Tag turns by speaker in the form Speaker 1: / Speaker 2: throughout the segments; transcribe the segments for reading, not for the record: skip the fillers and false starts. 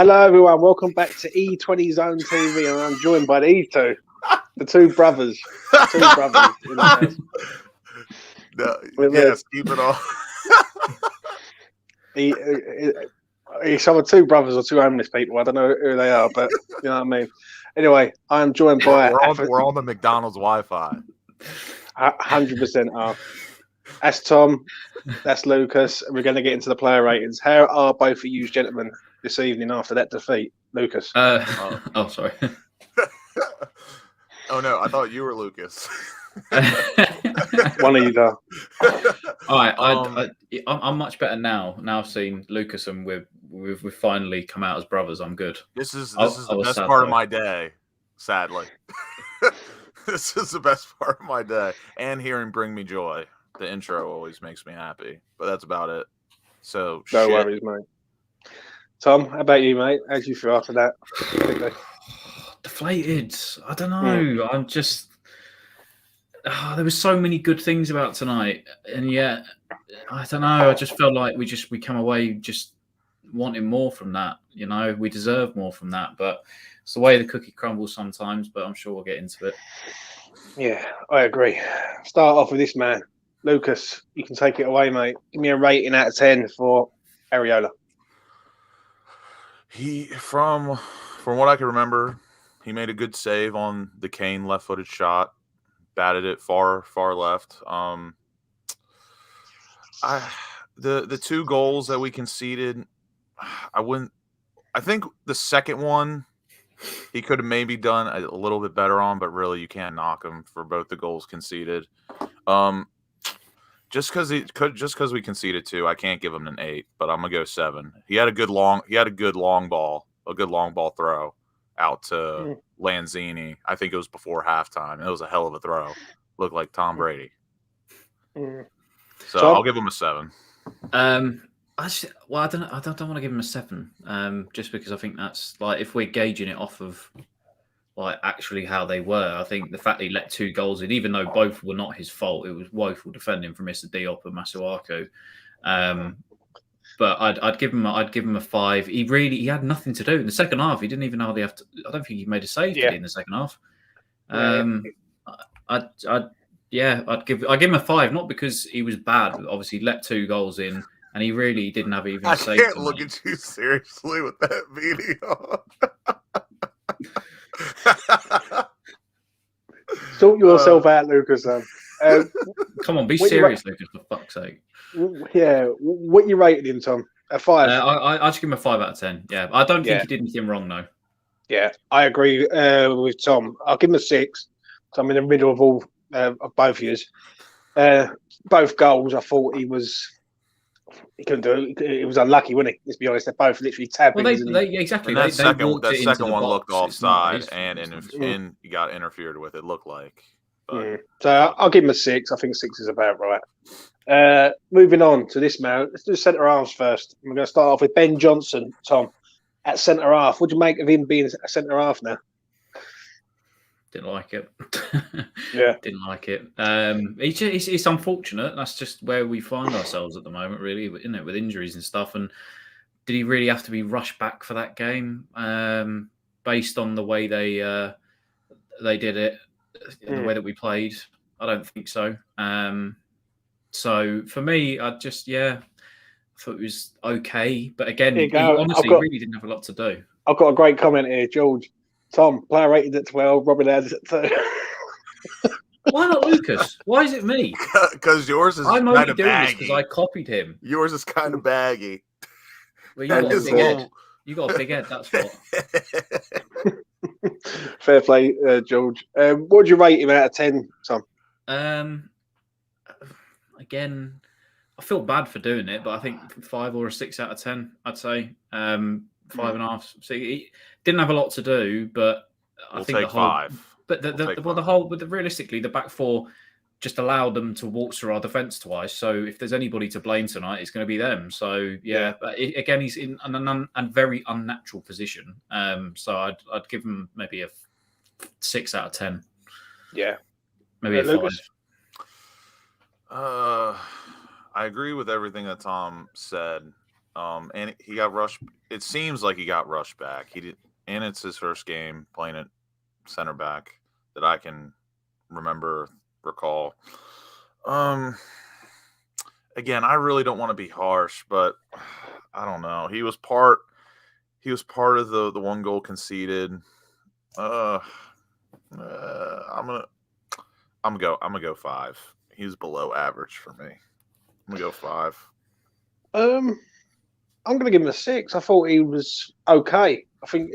Speaker 1: Hello, everyone. Welcome back to E20 Zone TV, and I'm joined by these two, the two brothers. In the house.
Speaker 2: Yes, keep it on.
Speaker 1: It's either two brothers or two homeless people. I don't know who they are, but you know what I mean. Anyway, I'm joined by
Speaker 2: we're on the McDonald's Wi-Fi.
Speaker 1: 100% are. That's Tom. That's Lucas. We're going to get into the player ratings. How are both of you gentlemen this evening after that defeat, Lucas?
Speaker 3: Sorry.
Speaker 2: Oh no, I thought you were Lucas.
Speaker 1: One of you are.
Speaker 3: All right, I'm much better now. Now I've seen Lucas and we've finally come out as brothers. I'm good.
Speaker 2: This is the best part of my day. Sadly, this is the best part of my day, and hearing "Bring Me Joy." The intro always makes me happy, but that's about it. So
Speaker 1: no worries, mate. Tom, how about you, mate? How do you feel after that?
Speaker 3: Deflated. I don't know. I'm just. There was so many good things about tonight, and yet I don't know. I just felt like we come away just wanting more from that. You know, we deserve more from that, but it's the way the cookie crumbles sometimes. But I'm sure we'll get into it.
Speaker 1: Yeah, I agree. Start off with this man, Lucas. You can take it away, mate. Give me a rating out of 10 for Areola.
Speaker 2: He, from what I can remember, he made a good save on the Kane left-footed shot. Batted it far left. The two goals that we conceded, I think the second one he could have maybe done a little bit better on, but really you can't knock him for both the goals conceded. Just because we conceded two, I can't give him an 8, but I'm gonna go 7. He had a good long ball throw out to Lanzini. I think it was before halftime. It was a hell of a throw. Looked like Tom Brady. So I'll give him a 7.
Speaker 3: I don't want to give him a 7. Just because I think that's like if we're gauging it off of like actually how they were. I think the fact that he let 2 goals in, even though both were not his fault, it was woeful defending from Issa Diop and Masuaku. But I'd give him a 5. He had nothing to do in the second half. He didn't even hardly have to. I don't think he made a save in the second half. I'd give him a 5, not because he was bad. Obviously, he let 2 goals in, and he really didn't have even a save.
Speaker 2: I can't look at you seriously with that video.
Speaker 1: Sort yourself out, Lucas.
Speaker 3: Come on, be serious, Lucas, for fuck's sake.
Speaker 1: Yeah, what you rated him, Tom? A 5?
Speaker 3: I just give him a 5 out of 10. Yeah, I don't think he did anything wrong though.
Speaker 1: Yeah, I agree with Tom. I'll give him a 6. So I'm in the middle of all of both of yours. Both goals, I thought he couldn't do it. It was unlucky, wasn't he? Let's be honest. They're both literally tapping.
Speaker 3: Well, exactly.
Speaker 2: That second one looked offside, and he got interfered with. It looked like.
Speaker 1: So I'll give him a 6. I think 6 is about right. Moving on to this man. Let's do centre halves first. We're going to start off with Ben Johnson, Tom, at centre half. What do you make of him being a centre half now?
Speaker 3: Didn't like it.
Speaker 1: Yeah.
Speaker 3: Didn't like it. It's unfortunate. That's just where we find ourselves at the moment, really, isn't it? With injuries and stuff. And did he really have to be rushed back for that game? Based on the way they did it, the way that we played, I don't think so. So for me, I thought it was okay. But again, he honestly really didn't have a lot to do.
Speaker 1: I've got a great comment here, George. Tom, player rated at 12, Robin Adams at 2.
Speaker 3: Why not Lucas? Why is it me?
Speaker 2: Because yours is kind of baggy.
Speaker 3: Because I copied him.
Speaker 2: Yours is kind of baggy.
Speaker 3: Well, you got a big head. You got a big head, that's what.
Speaker 1: Fair play, George. What would you rate him out of 10, Tom?
Speaker 3: Again, I feel bad for doing it, but I think 5 or a 6 out of 10, I'd say. 5.5. So he didn't have a lot to do, but I think the whole
Speaker 2: 5.
Speaker 3: But realistically, the back four just allowed them to walk through our defence twice. So if there's anybody to blame tonight, it's going to be them. So but again, he's in a very unnatural position. So I'd give him maybe a 6 out of 10.
Speaker 1: Yeah,
Speaker 3: maybe a 5.
Speaker 2: I agree with everything that Tom said. And he got rushed. It seems like he got rushed back. He did, and it's his first game playing at center back that I can recall. Again, I really don't want to be harsh, but I don't know. He was part of the one goal conceded. I'm gonna go 5. He's below average for me. I'm gonna go 5.
Speaker 1: I'm going to give him a 6. I thought he was okay. I think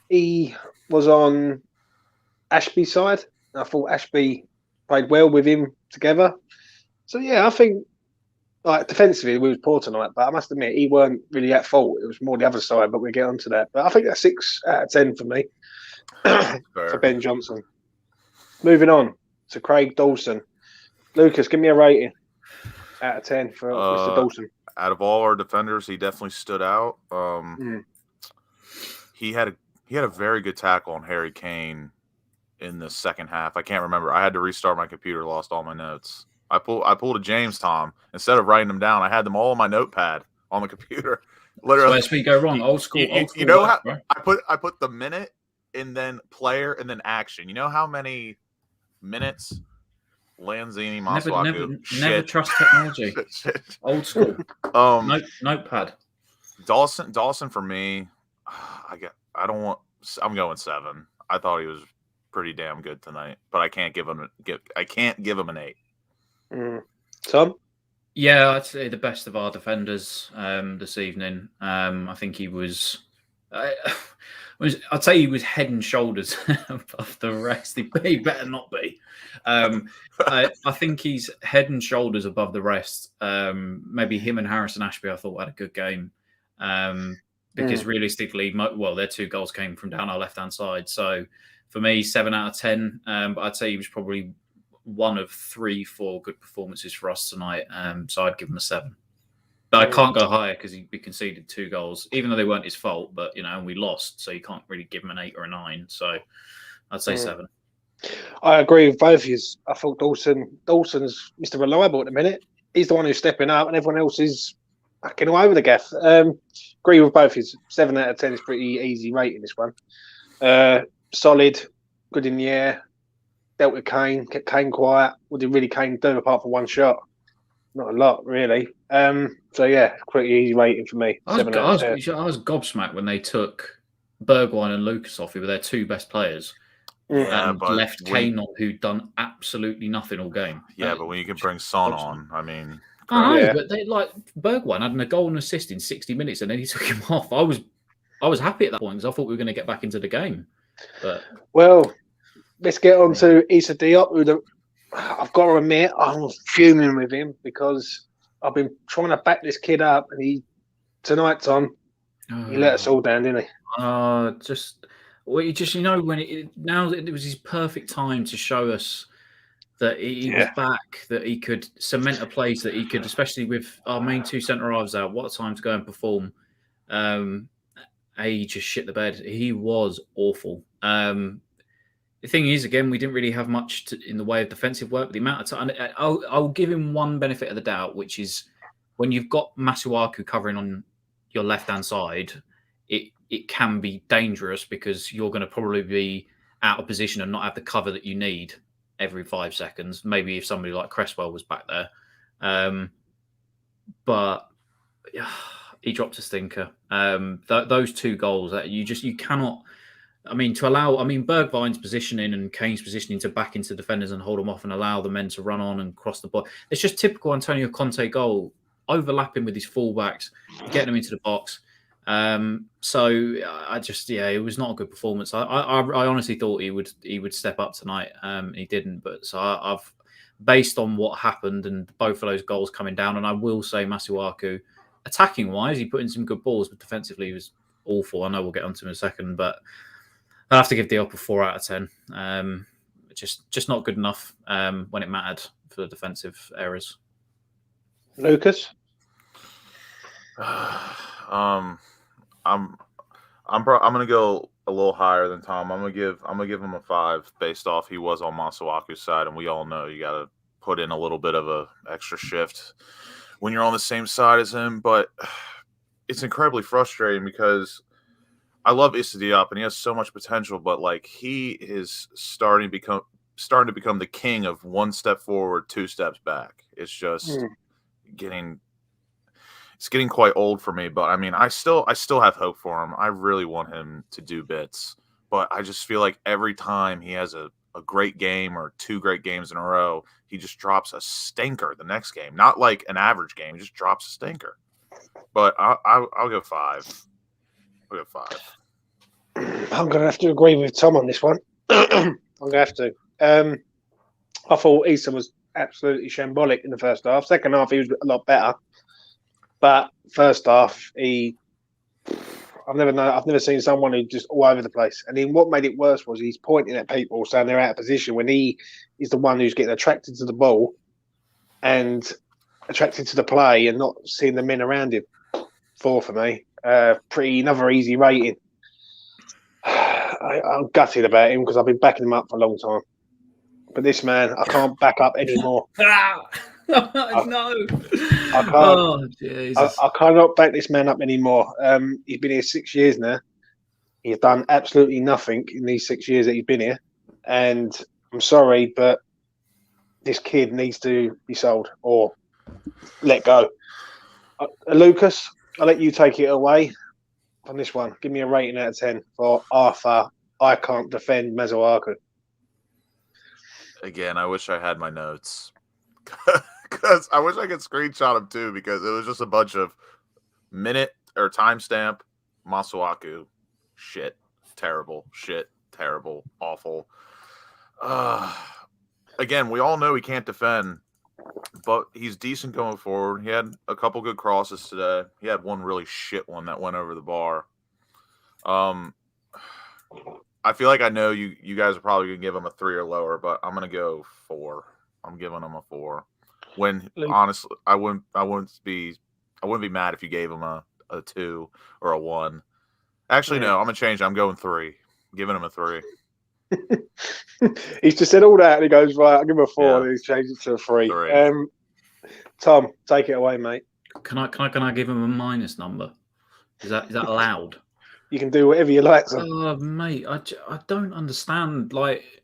Speaker 1: he was on Ashby's side. I thought Ashby played well with him together. So yeah, I think like defensively we was poor tonight, but I must admit he weren't really at fault. It was more the other side, but we'll get onto that. But I think that's 6 out of 10 for me for Ben Johnson. Moving on to Craig Dawson. Lucas, give me a rating out of 10 for Mr. Dawson.
Speaker 2: Out of all our defenders, he definitely stood out. He had a very good tackle on Harry Kane in the second half. I can't remember. I had to restart my computer, lost all my notes. I pulled a James Tom. Instead of writing them down, I had them all on my notepad on the computer. Literally,
Speaker 3: so we go wrong. Old school.
Speaker 2: You know how I put the minute and then player and then action. You know how many minutes Lanzini, Masuaku,
Speaker 3: never trust technology. Old school. Notepad.
Speaker 2: Dawson for me. I'm going 7. I thought he was pretty damn good tonight, but I can't give him an 8.
Speaker 1: Tom?
Speaker 3: Yeah, I'd say the best of our defenders this evening. I think he was. I'd say he was head and shoulders above the rest. He better not be. I think he's head and shoulders above the rest. Maybe him and Harrison Ashby, I thought, had a good game. Because realistically, their 2 goals came from down our left-hand side. So for me, 7 out of 10. But I'd say he was probably one of 3-4 good performances for us tonight. So I'd give him a 7. But I can't go higher because we conceded 2 goals, even though they weren't his fault. But and we lost, so you can't really give him an 8 or a 9. So I'd say 7.
Speaker 1: I agree with both of you. I thought Dawson's Mr. Reliable at the minute. He's the one who's stepping up, and everyone else is backing all over the gaff. Agree with both of you. 7 out of 10 is pretty easy rating. This one, solid, good in the air. Dealt with Kane, kept Kane quiet. What did really Kane do apart from one shot? Not a lot, really. So yeah, pretty easy rating for me.
Speaker 3: I was gobsmacked when they took Bergwijn and Lucas off, who were their 2 best players, and left Kane on, who'd done absolutely nothing all game.
Speaker 2: Yeah, but when you can bring Son on, I mean,
Speaker 3: I know, but they Bergwijn had a goal and assist in 60 minutes, and then he took him off. I was happy at that point because I thought we were going to get back into the game. But
Speaker 1: let's get on to Issa Diop, I've got to admit, I'm fuming with him because I've been trying to back this kid up, and tonight, Tom, he let us all down, didn't he?
Speaker 3: When it was his perfect time to show us that he was back, that he could cement a place, that he could, especially with our main 2 centre halves out, what a time to go and perform. He just shit the bed. He was awful. The thing is, again, we didn't really have much in the way of defensive work. But the amount of time, I'll give him one benefit of the doubt, which is when you've got Masuaku covering on your left-hand side, it can be dangerous because you're going to probably be out of position and not have the cover that you need every 5 seconds. Maybe if somebody like Cresswell was back there. But he dropped a stinker. Those 2 goals, you cannot... Bergwijn's positioning and Kane's positioning to back into defenders and hold them off and allow the men to run on and cross the ball. It's just typical Antonio Conte goal, overlapping with his fullbacks, getting them into the box. It was not a good performance. I honestly thought he would step up tonight. He didn't, but I've based on what happened and both of those goals coming down, and I will say Masuaku, attacking wise, he put in some good balls, but defensively he was awful. I know we'll get onto him in a second, but I have to give Diop a 4 out of 10. Just not good enough when it mattered for the defensive errors.
Speaker 1: Lucas,
Speaker 2: I'm going to go a little higher than Tom. I'm gonna give him a 5 based off he was on Masuaku's side, and we all know you got to put in a little bit of a extra shift when you're on the same side as him, but it's incredibly frustrating because I love Issa Diop and he has so much potential, but like he is starting to become the king of one step forward, two steps back. It's just getting quite old for me, but I mean, I still have hope for him. I really want him to do bits, but I just feel like every time he has a great game or two great games in a row, he just drops a stinker the next game. Not like an average game, he just drops a stinker. But I'll go 5. I'll go 5.
Speaker 1: I'm going to have to agree with Tom on this one. I'm going to have to. I thought Issa was absolutely shambolic in the first half. Second half, he was a lot better. But first half, I've never seen someone who just all over the place. And then what made it worse was he's pointing at people saying they're out of position when he is the one who's getting attracted to the ball and attracted to the play and not seeing the men around him. 4 for me. Another easy rating. I'm gutted about him because I've been backing him up for a long time. But this man, I can't back up anymore.
Speaker 3: No.
Speaker 1: I can't.
Speaker 3: Oh, Jesus.
Speaker 1: I cannot back this man up anymore. He's been here 6 years now. He's done absolutely nothing in these 6 years that he's been here. And I'm sorry, but this kid needs to be sold or let go. Lucas, I'll let you take it away on this one. Give me a rating out of 10 for Arthur. I can't defend Masuaku.
Speaker 2: Again, I wish I had my notes. Because I wish I could screenshot them too, because it was just a bunch of minute or timestamp Masuaku shit, terrible, awful. Again, we all know he can't defend, but he's decent going forward. He had a couple good crosses today. He had one really shit one that went over the bar. I feel like I know you guys are probably gonna give him a 3 or lower, but I'm gonna go 4. I'm giving him a 4. When honestly, I wouldn't be mad if you gave him a 2 or a 1. Actually, no, I'm gonna change it. I'm going 3. I'm giving him a 3.
Speaker 1: He's just said all that and he goes, right, I'll give him a 4
Speaker 2: Yeah.
Speaker 1: and he's changed it to a 3.
Speaker 2: 3.
Speaker 1: Tom, take it away, mate.
Speaker 3: Can I give him a minus number? Is that allowed?
Speaker 1: You can do whatever you like, son.
Speaker 3: Oh, mate, I don't understand. Like,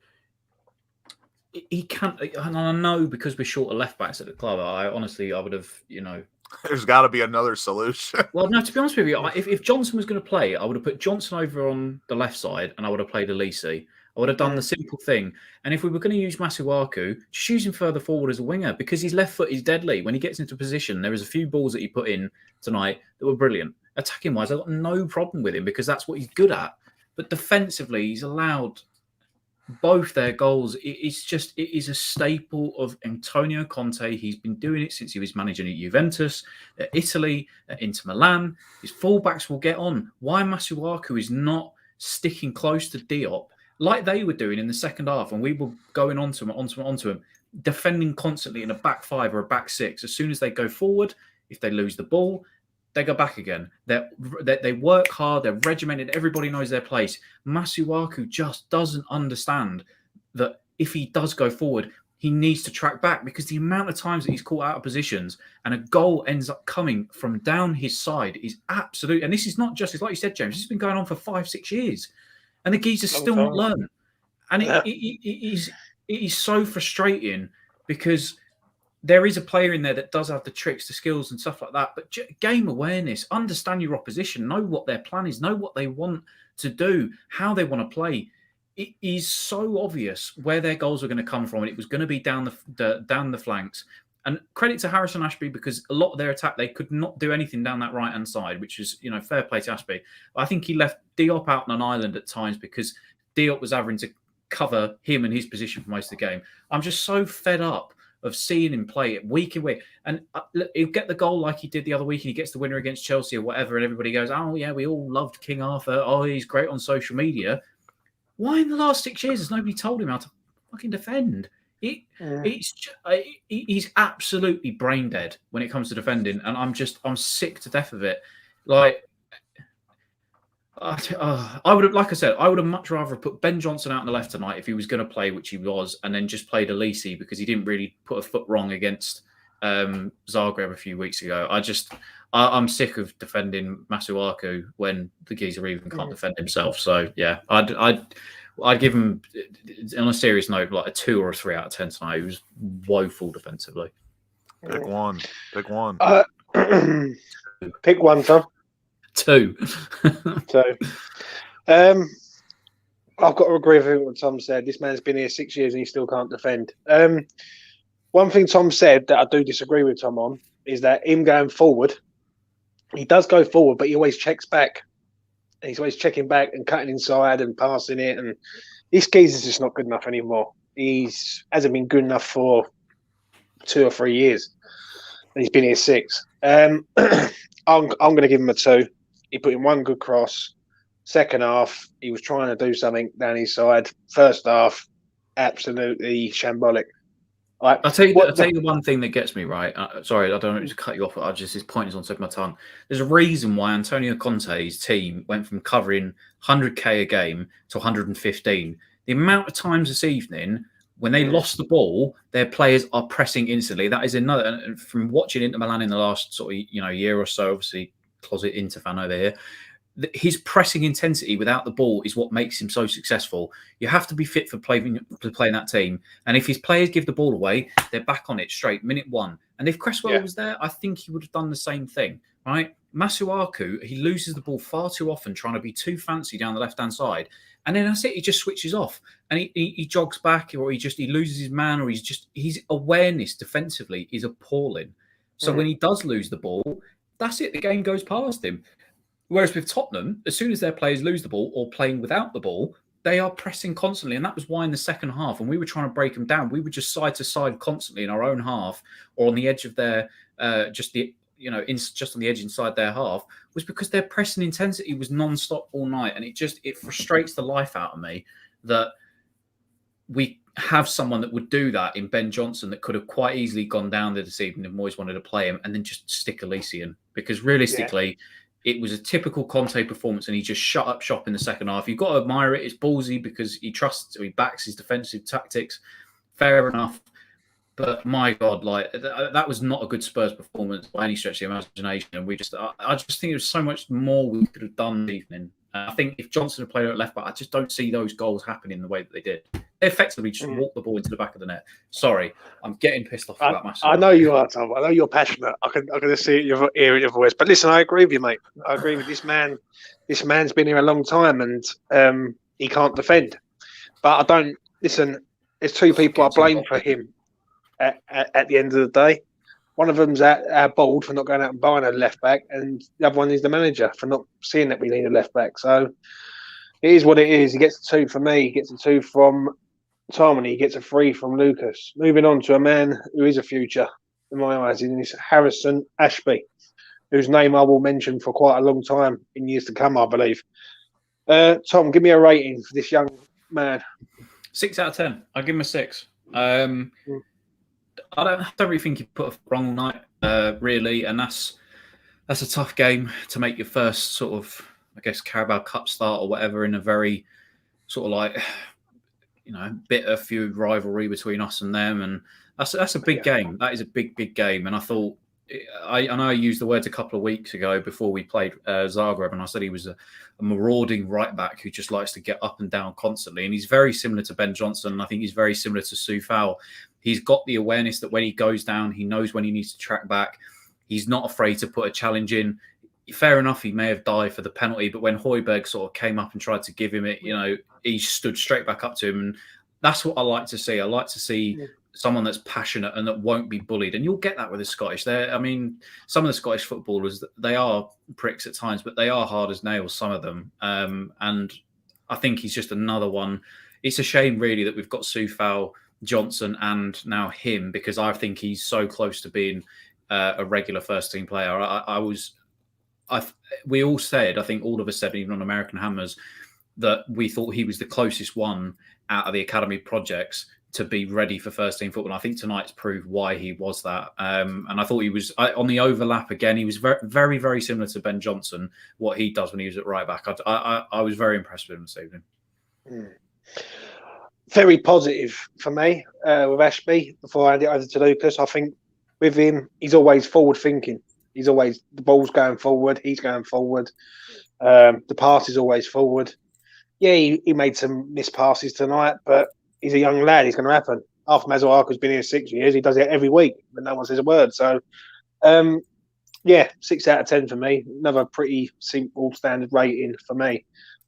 Speaker 3: he can't. And I know because we're short of left backs at the club. I would have,
Speaker 2: There's got to be another solution.
Speaker 3: Well, no, to be honest with you, if Johnson was going to play, I would have put Johnson over on the left side and I would have played Elise. I would have done the simple thing. And if we were going to use Masuaku, just use him further forward as a winger because his left foot is deadly. When he gets into position, there was a few balls that he put in tonight that were brilliant. Attacking wise, I've got no problem with him because that's what he's good at. But defensively, he's allowed both their goals. It is a staple of Antonio Conte. He's been doing it since he was managing at Juventus, at Italy, at Inter Milan. His fullbacks will get on. Why Masuaku is not sticking close to Diop like they were doing in the second half when we were going onto him, defending constantly in a back 5 or a back 6. As soon as they go forward, if they lose the ball, they go back again. They work hard. They're regimented. Everybody knows their place. Masuaku just doesn't understand that if he does go forward, he needs to track back because the amount of times that he's caught out of positions and a goal ends up coming from down his side is absolute. And this is not just, it's like you said, James, this has been going on for 5-6 years. And the geezer's still not learned. And it is so frustrating because there is a player in there that does have the tricks, the skills and stuff like that. But game awareness, understand your opposition, know what their plan is, know what they want to do, how they want to play. It is so obvious where their goals are going to come from. And it was going to be down the flanks. And credit to Harrison Ashby because a lot of their attack, they could not do anything down that right-hand side, which is, fair play to Ashby. I think he left Diop out on an island at times because Diop was having to cover him and his position for most of the game. I'm just so fed up of seeing him play it week in week. And he'll get the goal like he did the other week and he gets the winner against Chelsea or whatever. And everybody goes, oh, yeah, we all loved King Arthur. Oh, he's great on social media. Why in the last 6 years has nobody told him how to fucking defend? He's absolutely brain dead when it comes to defending. And I'm sick to death of it. Like, I would have, like I said, I would have much rather put Ben Johnson out on the left tonight if he was going to play, which he was, and then just played Elise because he didn't really put a foot wrong against Zagreb a few weeks ago. I'm sick of defending Masuaku when the geezer even can't defend himself. So yeah, I'd give him, on a serious note, like a 2 or a 3 out of 10 tonight. He was woeful defensively.
Speaker 2: Pick one.
Speaker 1: Pick one, Tom.
Speaker 3: 2.
Speaker 1: So, I've got to agree with what Tom said. This man's been here 6 years and he still can't defend. One thing Tom said that I do disagree with Tom on is that him going forward, he does go forward, but he always checks back. And he's always checking back and cutting inside and passing it. And this geezer's just not good enough anymore. Hasn't been good enough for 2 or 3 years. And he's been here 6. I'm going to give him a 2. He put in one good cross. Second half, he was trying to do something down his side. First half, absolutely shambolic.
Speaker 3: I'll tell you the one thing that gets me right. Sorry, I don't want to cut you off. His point is on the tip of my tongue. There's a reason why Antonio Conte's team went from covering 100k a game to 115. The amount of times this evening when they lost the ball, their players are pressing instantly. That is another. And from watching Inter Milan in the last sort of year or so, obviously closet Inter fan over here. His pressing intensity without the ball is what makes him so successful. You have to be fit for playing that team. And if his players give the ball away, they're back on it straight, minute 1. And if Cresswell was there, I think he would have done the same thing, right? Masuaku, he loses the ball far too often, trying to be too fancy down the left-hand side. And then that's it. He just switches off and he jogs back, or he loses his man, or his awareness defensively is appalling. So when he does lose the ball, that's it. The game goes past him. Whereas with Tottenham, as soon as their players lose the ball or playing without the ball, they are pressing constantly. And that was why in the second half, when we were trying to break them down, we were just side to side constantly in our own half or on the edge of their, just on the edge inside their half, was because their pressing intensity was non-stop all night. And it frustrates the life out of me that we have someone that would do that in Ben Johnson that could have quite easily gone down there this evening if Moyes wanted to play him and then just stick Elysian. Because realistically, it was a typical Conte performance and he just shut up shop in the second half. You've got to admire it. It's ballsy because he backs his defensive tactics. Fair enough. But my God, that was not a good Spurs performance by any stretch of the imagination. And I just think there's so much more we could have done this evening. I think if Johnson had played at left back, I just don't see those goals happening the way that they did. They effectively just walked the ball into the back of the net. Sorry, I'm getting pissed off about myself.
Speaker 1: I know you are, Tom. I know you're passionate. I can just see it in your voice. But listen, I agree with you, mate. I agree with this man. This man's been here a long time and he can't defend. But I don't listen. There's 2 people I blame for him at the end of the day. One of them's our board for not going out and buying a left back, and the other one is the manager for not seeing that we need a left back. So it is what it is. He gets a 2 from me. He gets a 2 from Tom, and he gets a 3 from Lucas. Moving on to a man who is a future in my eyes, is Harrison Ashby, whose name I will mention for quite a long time in years to come, I believe. Tom, give me a rating for this young man.
Speaker 3: 6 out of 10. I'll give him a 6. I don't really think he put a wrong night, really, and that's a tough game to make your first sort of, I guess, Carabao Cup start or whatever in a very sort of bitter feud rivalry between us and them, and that's a big game. That is a big game, and I thought I know I used the words a couple of weeks ago before we played Zagreb, and I said he was a marauding right back who just likes to get up and down constantly. And he's very similar to Ben Johnson. And I think he's very similar to Soufal. He's got the awareness that when he goes down, he knows when he needs to track back. He's not afraid to put a challenge in. Fair enough, he may have dived for the penalty, but when Højbjerg sort of came up and tried to give him it, he stood straight back up to him. And that's what I like to see. I like to see someone that's passionate and that won't be bullied. And you'll get that with the Scottish. Some of the Scottish footballers, they are pricks at times, but they are hard as nails, some of them. And I think he's just another one. It's a shame, really, that we've got Soufal, Johnson, and now him, because I think he's so close to being a regular first-team player. We all said, I think all of us said, even on American Hammers, that we thought he was the closest one out of the academy projects to be ready for first-team football. And I think tonight's proved why he was that. And I thought he was, on the overlap again, he was very, very, very similar to Ben Johnson, what he does when he was at right back. I was very impressed with him this evening. Very
Speaker 1: positive for me with Ashby. Before I hand it over to Lucas, I think with him, he's always forward thinking. He's always the ball's going forward. He's going forward. The pass is always forward. Yeah, he made some missed passes tonight, but he's a young lad. It's going to happen. After Mazuaka's been here 6 years, he does it every week, but no one says a word. So, yeah, 6 out of 10 for me. Another pretty simple standard rating for me.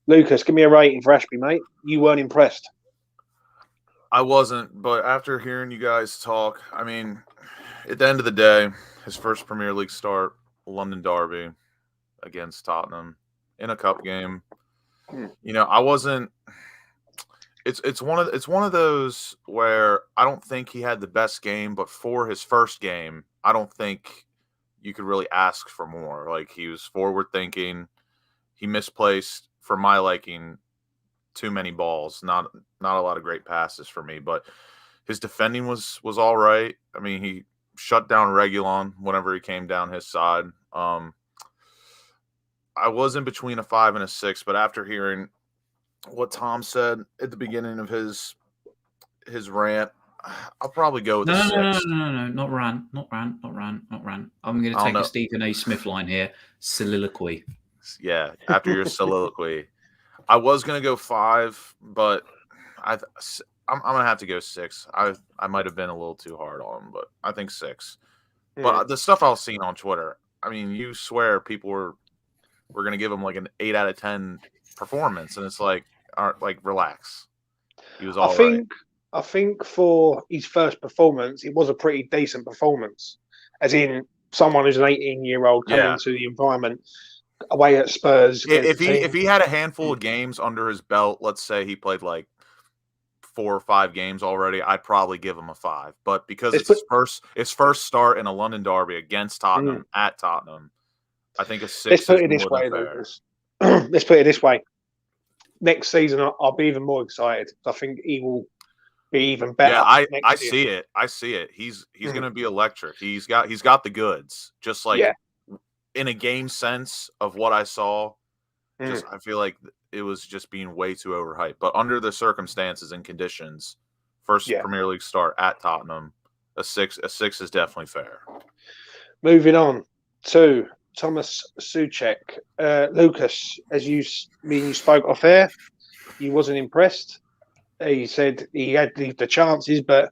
Speaker 1: Lucas, give me a rating for Ashby, mate. You weren't impressed.
Speaker 2: I wasn't, but after hearing you guys talk, I mean, at the end of the day, his first Premier League start, London derby against Tottenham in a cup game. You know, I wasn't. It's one of those where I don't think he had the best game, but for his first game, I don't think you could really ask for more. Like, he was forward thinking. He misplaced, for my liking, too many balls. Not a lot of great passes for me, but his defending was all right. I mean, he shut down Reguilon whenever he came down his side. I was in between a 5 and a 6, but after hearing what Tom said at the beginning of his rant, I'll probably go with a 6.
Speaker 3: No, not rant. I'm going to take a Stephen A. Smith line here. Soliloquy.
Speaker 2: Yeah, after your soliloquy. I was going to go 5, but I'm going to have to go 6. I might have been a little too hard on him, but I think 6. But the stuff I was seeing on Twitter, I mean, you swear people were going to give him like an 8 out of 10 performance, and it's like, relax. He was all right.
Speaker 1: I think for his first performance, it was a pretty decent performance. As in, someone who's an 18-year-old coming into the environment away at Spurs.
Speaker 2: If he had a handful of games under his belt, let's say he played like 4 or 5 games already, I'd probably give him a 5. But because it's his first start in a London derby against Tottenham at Tottenham, I think a 6.
Speaker 1: Let's put it this way, Lucas. Let's put it this way. Next season, I'll be even more excited. I think he will be even better.
Speaker 2: Yeah, I see it. I see it. He's going to be electric. He's got the goods. Just like in a game sense of what I saw, I feel like it was just being way too overhyped. But under the circumstances and conditions, first Premier League start at Tottenham, a 6 is definitely fair.
Speaker 1: Moving on to Thomas Souček. Lucas, as you spoke off air, he wasn't impressed. He said he had the chances, but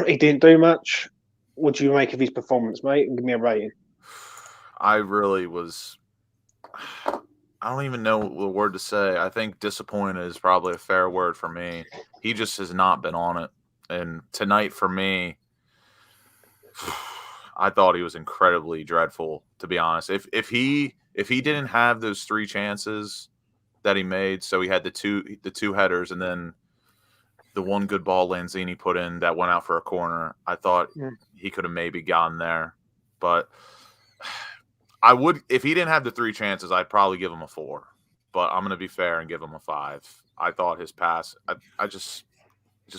Speaker 1: he didn't do much. What do you make of his performance, mate? And give me a rating.
Speaker 2: I really was. I don't even know the word to say. I think disappointed is probably a fair word for me. He just has not been on it. And tonight for me, I thought he was incredibly dreadful, to be honest. If he didn't have those 3 chances that he made, so he had the two headers and then the one good ball Lanzini put in that went out for a corner, I thought he could have maybe gotten there. But I would, if he didn't have the 3 chances, I'd probably give him a 4. But I'm going to be fair and give him a 5. I thought his pass, I just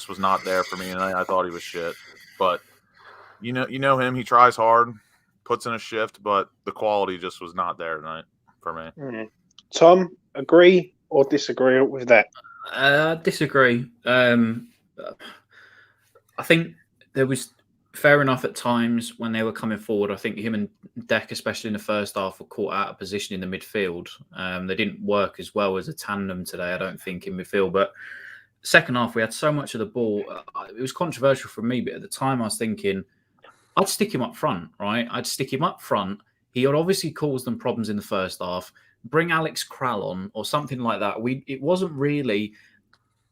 Speaker 2: was not there for me, and I thought he was shit. But you know him, he tries hard, puts in a shift, but the quality just was not there tonight for me.
Speaker 1: Tom, agree or disagree with that?
Speaker 3: Disagree. I think there was fair enough at times when they were coming forward. I think him and Deck, especially in the first half, were caught out of position in the midfield. They didn't work as well as a tandem today, I don't think, in midfield. But second half, we had so much of the ball. It was controversial for me, but at the time I was thinking, I'd stick him up front, right? I'd stick him up front. He had obviously caused them problems in the first half. Bring Alex Kral on or something like that. It wasn't really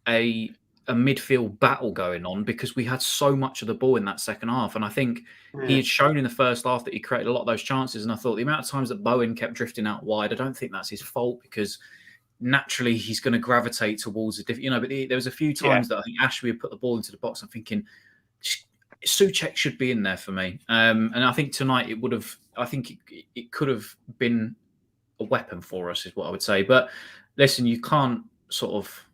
Speaker 3: a midfield battle going on because we had so much of the ball in that second half. And I think he had shown in the first half that he created a lot of those chances. And I thought the amount of times that Bowen kept drifting out wide, I don't think that's his fault because naturally he's going to gravitate towards a different, but there was a few times that I think Ashby had put the ball into the box. I'm thinking Souček should be in there for me. And I think tonight it could have been a weapon for us is what I would say. But listen, you can't sort of,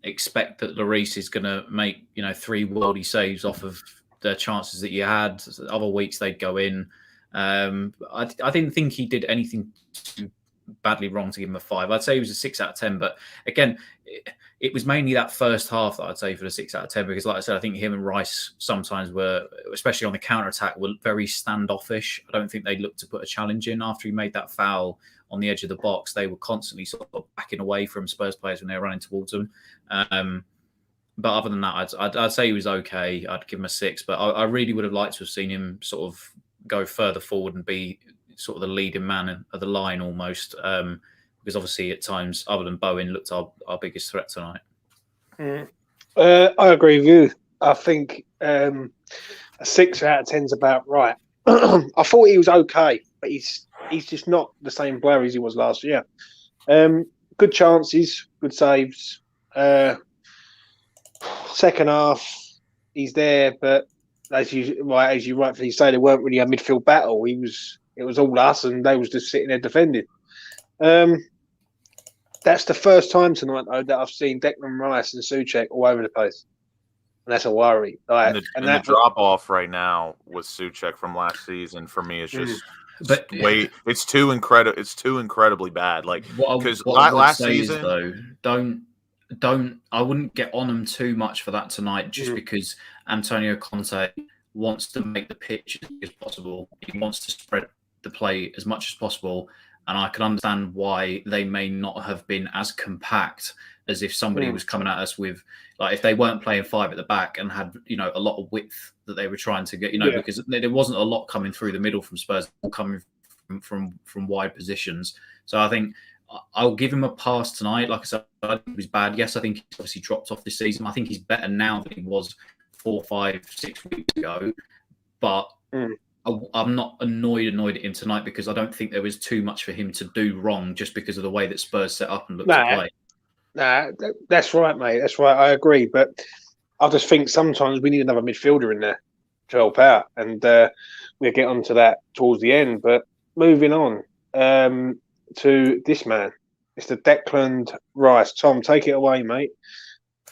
Speaker 3: expect that Lloris is going to make, 3 worldy saves off of the chances that you had. Other weeks they'd go in. I didn't think he did anything to badly wrong to give him a 5. I'd say he was a 6 out of 10. But again, it was mainly that first half that I'd say for the 6 out of 10, because like I said, I think him and Rice sometimes were, especially on the counter-attack, were very standoffish. I don't think they looked to put a challenge in after he made that foul on the edge of the box. They were constantly sort of backing away from Spurs players when they were running towards them. But other than that, I'd say he was okay. I'd give him a 6. But I really would have liked to have seen him sort of go further forward and be sort of the leading man of the line almost. Because obviously at times, other than Bowen, looked our biggest threat tonight.
Speaker 1: I agree with you. I think a 6 out of 10 is about right. I thought he was okay, but he's just not the same player as he was last year. Good chances, good saves. Second half, he's there, but as you rightfully say, there weren't really a midfield battle. It was all us, and they was just sitting there defending. That's the first time tonight, though, that I've seen Declan Rice and Souček all over the place, and that's a worry.
Speaker 2: The drop off right now with Souček from last season for me is just. But it's too incredibly bad. Like, because last season,
Speaker 3: I wouldn't get on him too much for that tonight, just because Antonio Conte wants to make the pitch as big as possible. He wants to spread the play as much as possible. And I can understand why they may not have been as compact as if somebody was coming at us with, like, if they weren't playing 5 at the back and had, a lot of width that they were trying to get, because there wasn't a lot coming through the middle from Spurs, all coming from wide positions. So I think I'll give him a pass tonight. Like I said, I think he was bad. Yes, I think he's obviously dropped off this season. I think he's better now than he was 4, 5, 6 weeks ago. But I'm not annoyed at him tonight, because I don't think there was too much for him to do wrong just because of the way that Spurs set up and looked to play.
Speaker 1: That's right, mate. That's right. I agree. But I just think sometimes we need another midfielder in there to help out. And we'll get onto that towards the end. But moving on to this man, Mr. Declan Rice. Tom, take it away, mate.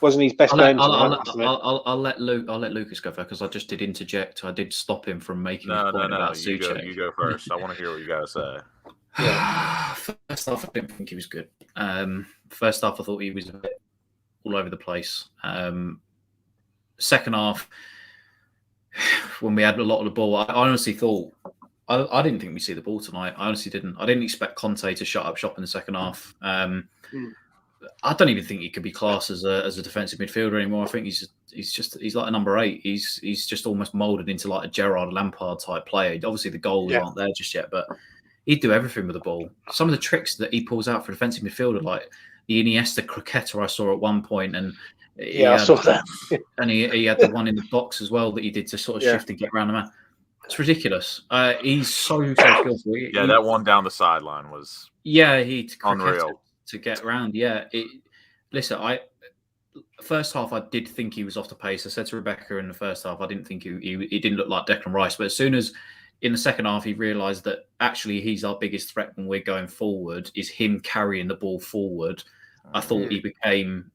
Speaker 1: Wasn't his best game tonight?
Speaker 3: I'll let Lucas go first, because I just did interject. I did stop him from making a point about Souček.
Speaker 2: You go first. I want to hear what you got to say.
Speaker 3: First half, I didn't think he was good. First half, I thought he was a bit all over the place. Second half, when we had a lot of the ball, I honestly thought, I didn't think we'd see the ball tonight. I honestly didn't. I didn't expect Conte to shut up shop in the second half. I don't even think he could be classed as a defensive midfielder anymore. I think he's like a number 8. He's just almost moulded into like a Gerrard Lampard type player. Obviously the goals aren't there just yet, but he'd do everything with the ball. Some of the tricks that he pulls out for a defensive midfielder, like the Iniesta croqueta I saw at one point, and
Speaker 1: I saw that.
Speaker 3: And he had the one in the box as well that he did to sort of shift and get around the man. It's ridiculous. He's so skillful.
Speaker 2: That one down the sideline was
Speaker 3: unreal to get around. First half I did think he was off the pace. I said to Rebecca in the first half, I didn't think he didn't look like Declan Rice. But as soon as in the second half he realised that actually he's our biggest threat when we're going forward, is him carrying the ball forward, I thought he became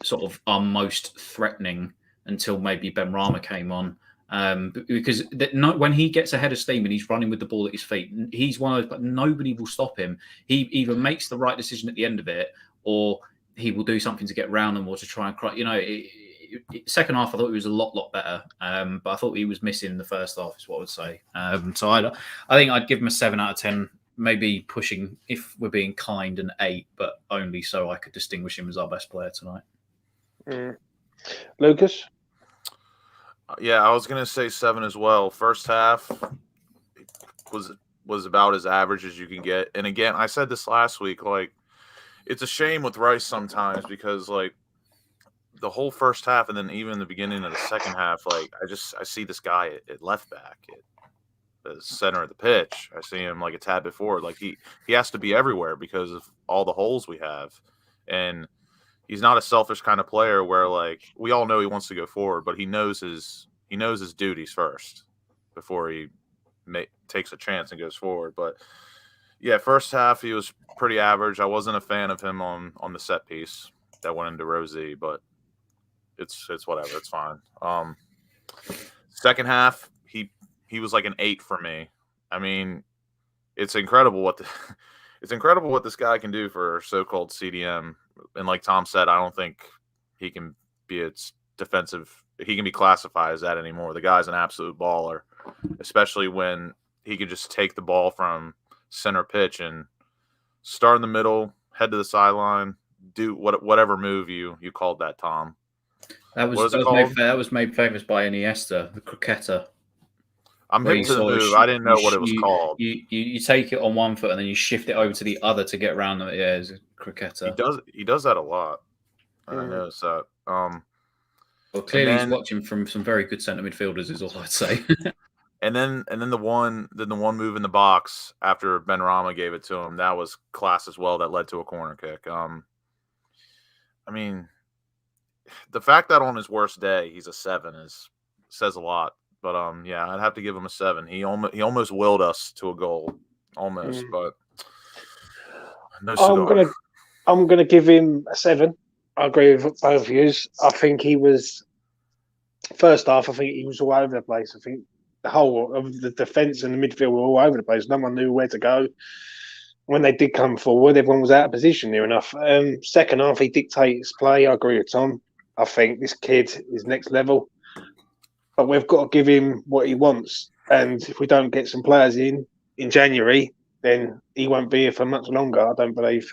Speaker 3: sort of our most threatening until maybe Ben Rama came on. Because when he gets ahead of steam and he's running with the ball at his feet, he's one of those, but nobody will stop him. He either makes the right decision at the end of it, or he will do something to get round them or to try and cry. Second half I thought he was a lot better, but I thought he was missing in the first half, is what I would say. So I think I'd give him a 7 out of 10, maybe pushing, if we're being kind, an 8, but only so I could distinguish him as our best player tonight.
Speaker 1: Lucas?
Speaker 2: Yeah, I was gonna say 7 as well. First half was about as average as you can get. And again, I said this last week, like, it's a shame with Rice sometimes, because like the whole first half and then even the beginning of the second half, like I see this guy at left back, at the center of the pitch. I see him like a tad bit forward. Like he has to be everywhere because of all the holes we have. And he's not a selfish kind of player where, like, we all know he wants to go forward, but he knows his duties first before he takes a chance and goes forward. But yeah, first half he was pretty average. I wasn't a fan of him on the set piece that went into Rosie, but it's whatever. It's fine. Second half he was like an 8 for me. I mean, it's incredible it's incredible what this guy can do for so-called CDM. And like Tom said, I don't think he can be its defensive. He can be classified as that anymore. The guy's an absolute baller, especially when he can just take the ball from center pitch and start in the middle, head to the sideline, do whatever move you called that, Tom.
Speaker 3: That was made famous by Iniesta, the cricketer.
Speaker 2: I'm hip to the move. I didn't know what it was called.
Speaker 3: You take it on one foot and then you shift it over to the other to get around it. Yeah, it's a cricketer.
Speaker 2: He does that a lot. I noticed that.
Speaker 3: Well, clearly he's watching from some very good centre midfielders, is all I'd say.
Speaker 2: and then the one move in the box after Ben Rama gave it to him, that was class as well. That led to a corner kick. I mean, the fact that on his worst day he's a 7 says a lot. But yeah, I'd have to give him a 7. He almost willed us to a goal, but no cigar.
Speaker 1: I'm gonna give him a 7. I agree with both of you. I think he was first half. I think he was all over the place. I think the whole of the defence and the midfield were all over the place. No one knew where to go. When they did come forward, everyone was out of position near enough. Second half, he dictates play. I agree with Tom. I think this kid is next level, but we've got to give him what he wants. And if we don't get some players in January, then he won't be here for much longer, I don't believe.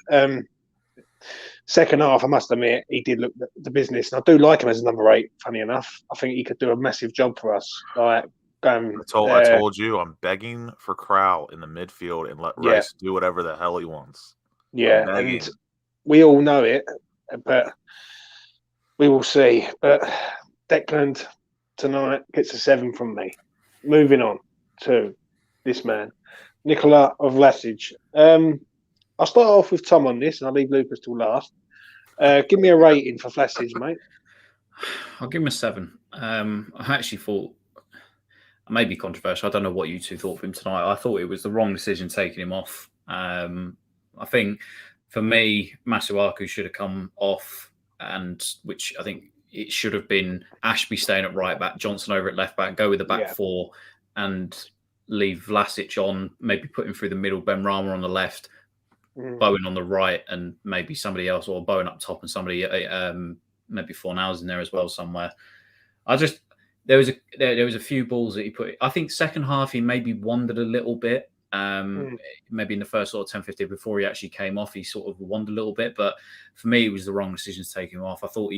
Speaker 1: Second half, I must admit, he did look the business. And I do like him as a number 8, funny enough. I think he could do a massive job for us. Like,
Speaker 2: I told you, I'm begging for Crowell in the midfield and let Rice do whatever the hell he wants.
Speaker 1: Yeah, and we all know it, but we will see. But Declan tonight gets a 7 from me. Moving on to this man, Nicola of Lasage. I'll start off with Tom on this, and I'll leave Lucas till last. Give me a rating for Lasage, mate.
Speaker 3: I'll give him a 7. I actually thought, I may be controversial, I don't know what you two thought of him tonight. I thought it was the wrong decision taking him off. I think, for me, Masuaku should have come off, and which I think it should have been Ashby staying at right back, Johnson over at left back, go with the back 4, and leave Vlasic on, maybe put him through the middle, Ben Rama on the left, Bowen on the right, and maybe somebody else, or Bowen up top and somebody, maybe Fournels in there as well somewhere. There was a few balls that he put. I think second half he maybe wandered a little bit. Maybe in the first sort of 10, 15 before he actually came off, he sort of wandered a little bit. But for me, it was the wrong decision to take him off. I thought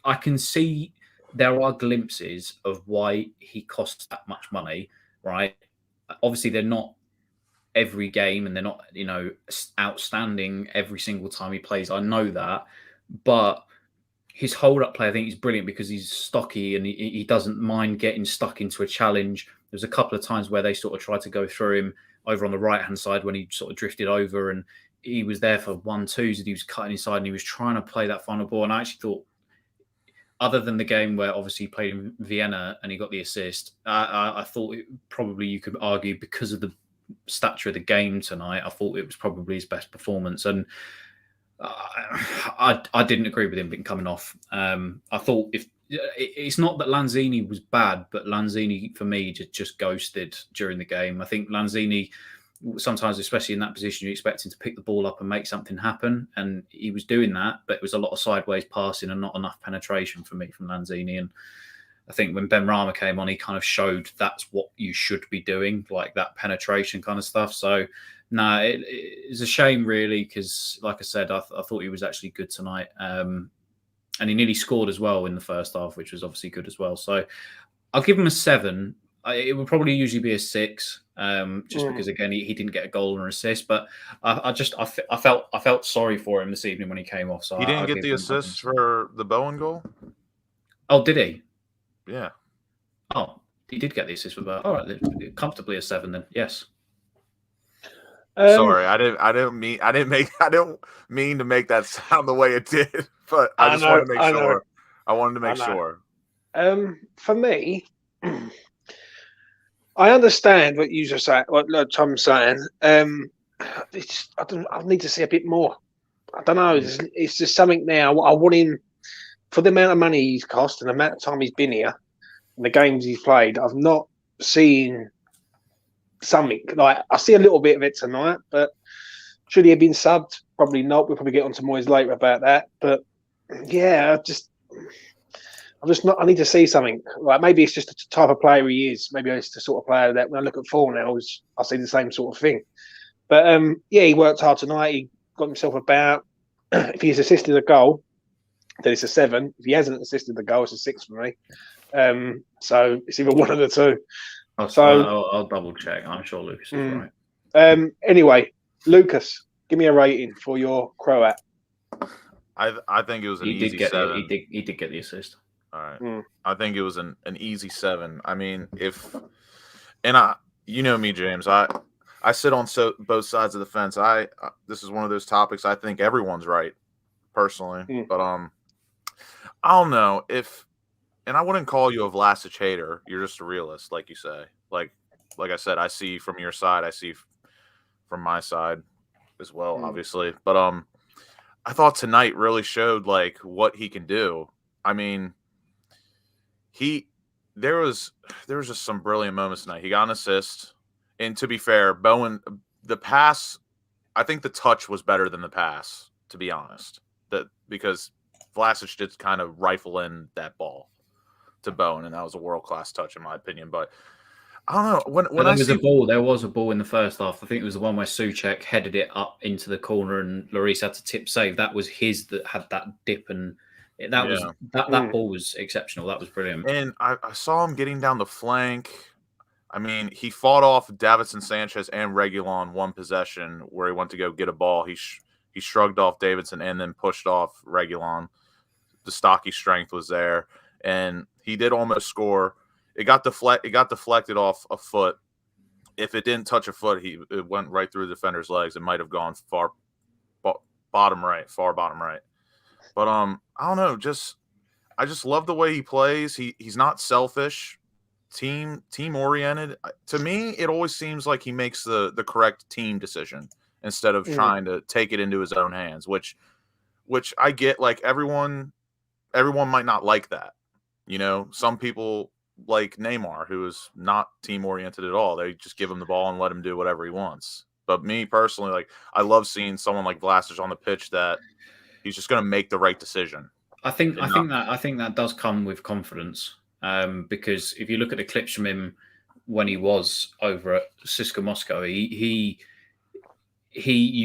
Speaker 3: I can see there are glimpses of why he costs that much money, right? Obviously, they're not every game and they're not, outstanding every single time he plays. I know that, but his hold-up play, I think, is brilliant because he's stocky and he doesn't mind getting stuck into a challenge. There's a couple of times where they sort of tried to go through him over on the right-hand side when he sort of drifted over, and he was there for 1-2s and he was cutting inside and he was trying to play that final ball. And I actually thought, other than the game where obviously he played in Vienna and he got the assist, I thought probably you could argue because of the stature of the game tonight, I thought it was probably his best performance. And I didn't agree with him coming off. I thought it's not that Lanzini was bad, but Lanzini for me just ghosted during the game. I think Lanzini sometimes, especially in that position, you expect him to pick the ball up and make something happen, and he was doing that, but it was a lot of sideways passing and not enough penetration for me from Lanzini. And I think when Ben Rama came on, he kind of showed that's what you should be doing, like that penetration kind of stuff. So no, it's a shame, really, because, like I said, I thought he was actually good tonight. And he nearly scored as well in the first half, which was obviously good as well. So I'll give him a 7. It would probably usually be a 6, because, again, he didn't get a goal or an assist. But I felt sorry for him this evening when he came off. So
Speaker 2: he didn't get the assist for the Bowen goal?
Speaker 3: Oh, did he?
Speaker 2: Yeah.
Speaker 3: Oh, he did get the assist for Bowen. All right, comfortably a 7 then. Yes.
Speaker 2: Sorry, I didn't mean to make that sound the way it did, but I just wanted to make sure. I wanted to make sure.
Speaker 1: For me, I understand what you just said, what Tom's saying. I need to see a bit more. I don't know. It's just something now. I want him, for the amount of money he's cost and the amount of time he's been here and the games he's played. I've not seen something like, I see a little bit of it tonight, but Should he have been subbed? Probably not. We'll probably get onto Moyes later about that. But yeah, I'm just not. I need to see something. Like maybe it's just the type of player he is. Maybe it's the sort of player that when I look at Fournels, I see the same sort of thing. But yeah, he worked hard tonight. He got himself about. If he's assisted a goal, then it's a 7. If he hasn't assisted the goal, it's a 6 for me. So it's either one of the two.
Speaker 3: I'll double check. I'm sure Lucas is right.
Speaker 1: Anyway, Lucas, give me a rating for your Croat.
Speaker 2: I think it was an easy 7.
Speaker 3: He did get the assist.
Speaker 2: All right. I think it was an easy 7. I mean, you know me, James. I sit on both sides of the fence. This is one of those topics I think everyone's right, personally. But I don't know and I wouldn't call you a Vlasic hater. You're just a realist, like you say. Like I said, I see from your side. I see from my side as well, obviously. But I thought tonight really showed like what he can do. I mean, there was just some brilliant moments tonight. He got an assist. And to be fair, Bowen, the pass, I think the touch was better than the pass, to be honest. Because Vlasic did kind of rifle in that ball to Bowen, and that was a world-class touch, in my opinion. But I don't know.
Speaker 3: There was a ball in the first half. I think it was the one where Souček headed it up into the corner and Lloris had to tip save. That was his that had that dip, and that ball was exceptional. That was brilliant.
Speaker 2: And I saw him getting down the flank. I mean, he fought off Davinson Sanchez and Reguilon one possession where he went to go get a ball. He shrugged off Davidson and then pushed off Reguilon. The stocky strength was there, and he did almost score. It got deflected off a foot. If it didn't touch a foot, it went right through the defender's legs. It might have gone far bottom right. But I don't know. I just love the way he plays. He's not selfish. Team oriented. To me, it always seems like he makes the correct team decision instead of trying to take it into his own hands, which I get. Like everyone might not like that. You know, some people like Neymar, who is not team oriented at all. They just give him the ball and let him do whatever he wants. But me personally, like I love seeing someone like Vlasic on the pitch that he's just going to make the right decision.
Speaker 3: I think that does come with confidence. Because if you look at the clips from him when he was over at CSKA Moscow, you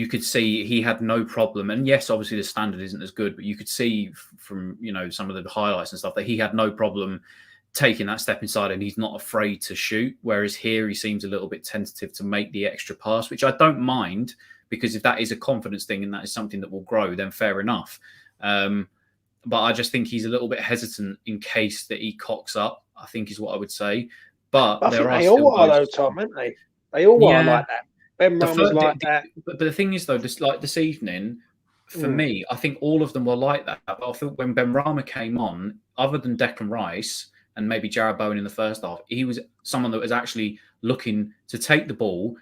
Speaker 3: could see he had no problem. And yes, obviously the standard isn't as good, but you could see from some of the highlights and stuff that he had no problem taking that step inside, and he's not afraid to shoot. Whereas here he seems a little bit tentative to make the extra pass, which I don't mind, because if that is a confidence thing and that is something that will grow, then fair enough. But I just think he's a little bit hesitant in case that he cocks up, I think is what I would say. But
Speaker 1: I think they all are, though, Tom, aren't they? They all are like that. Ben Rama's like that.
Speaker 3: But the thing is, though, just like this evening, for me, I think all of them were like that. But I think when Ben Rama came on, other than Declan Rice and maybe Jarrod Bowen in the first half, he was someone that was actually looking to take the ball,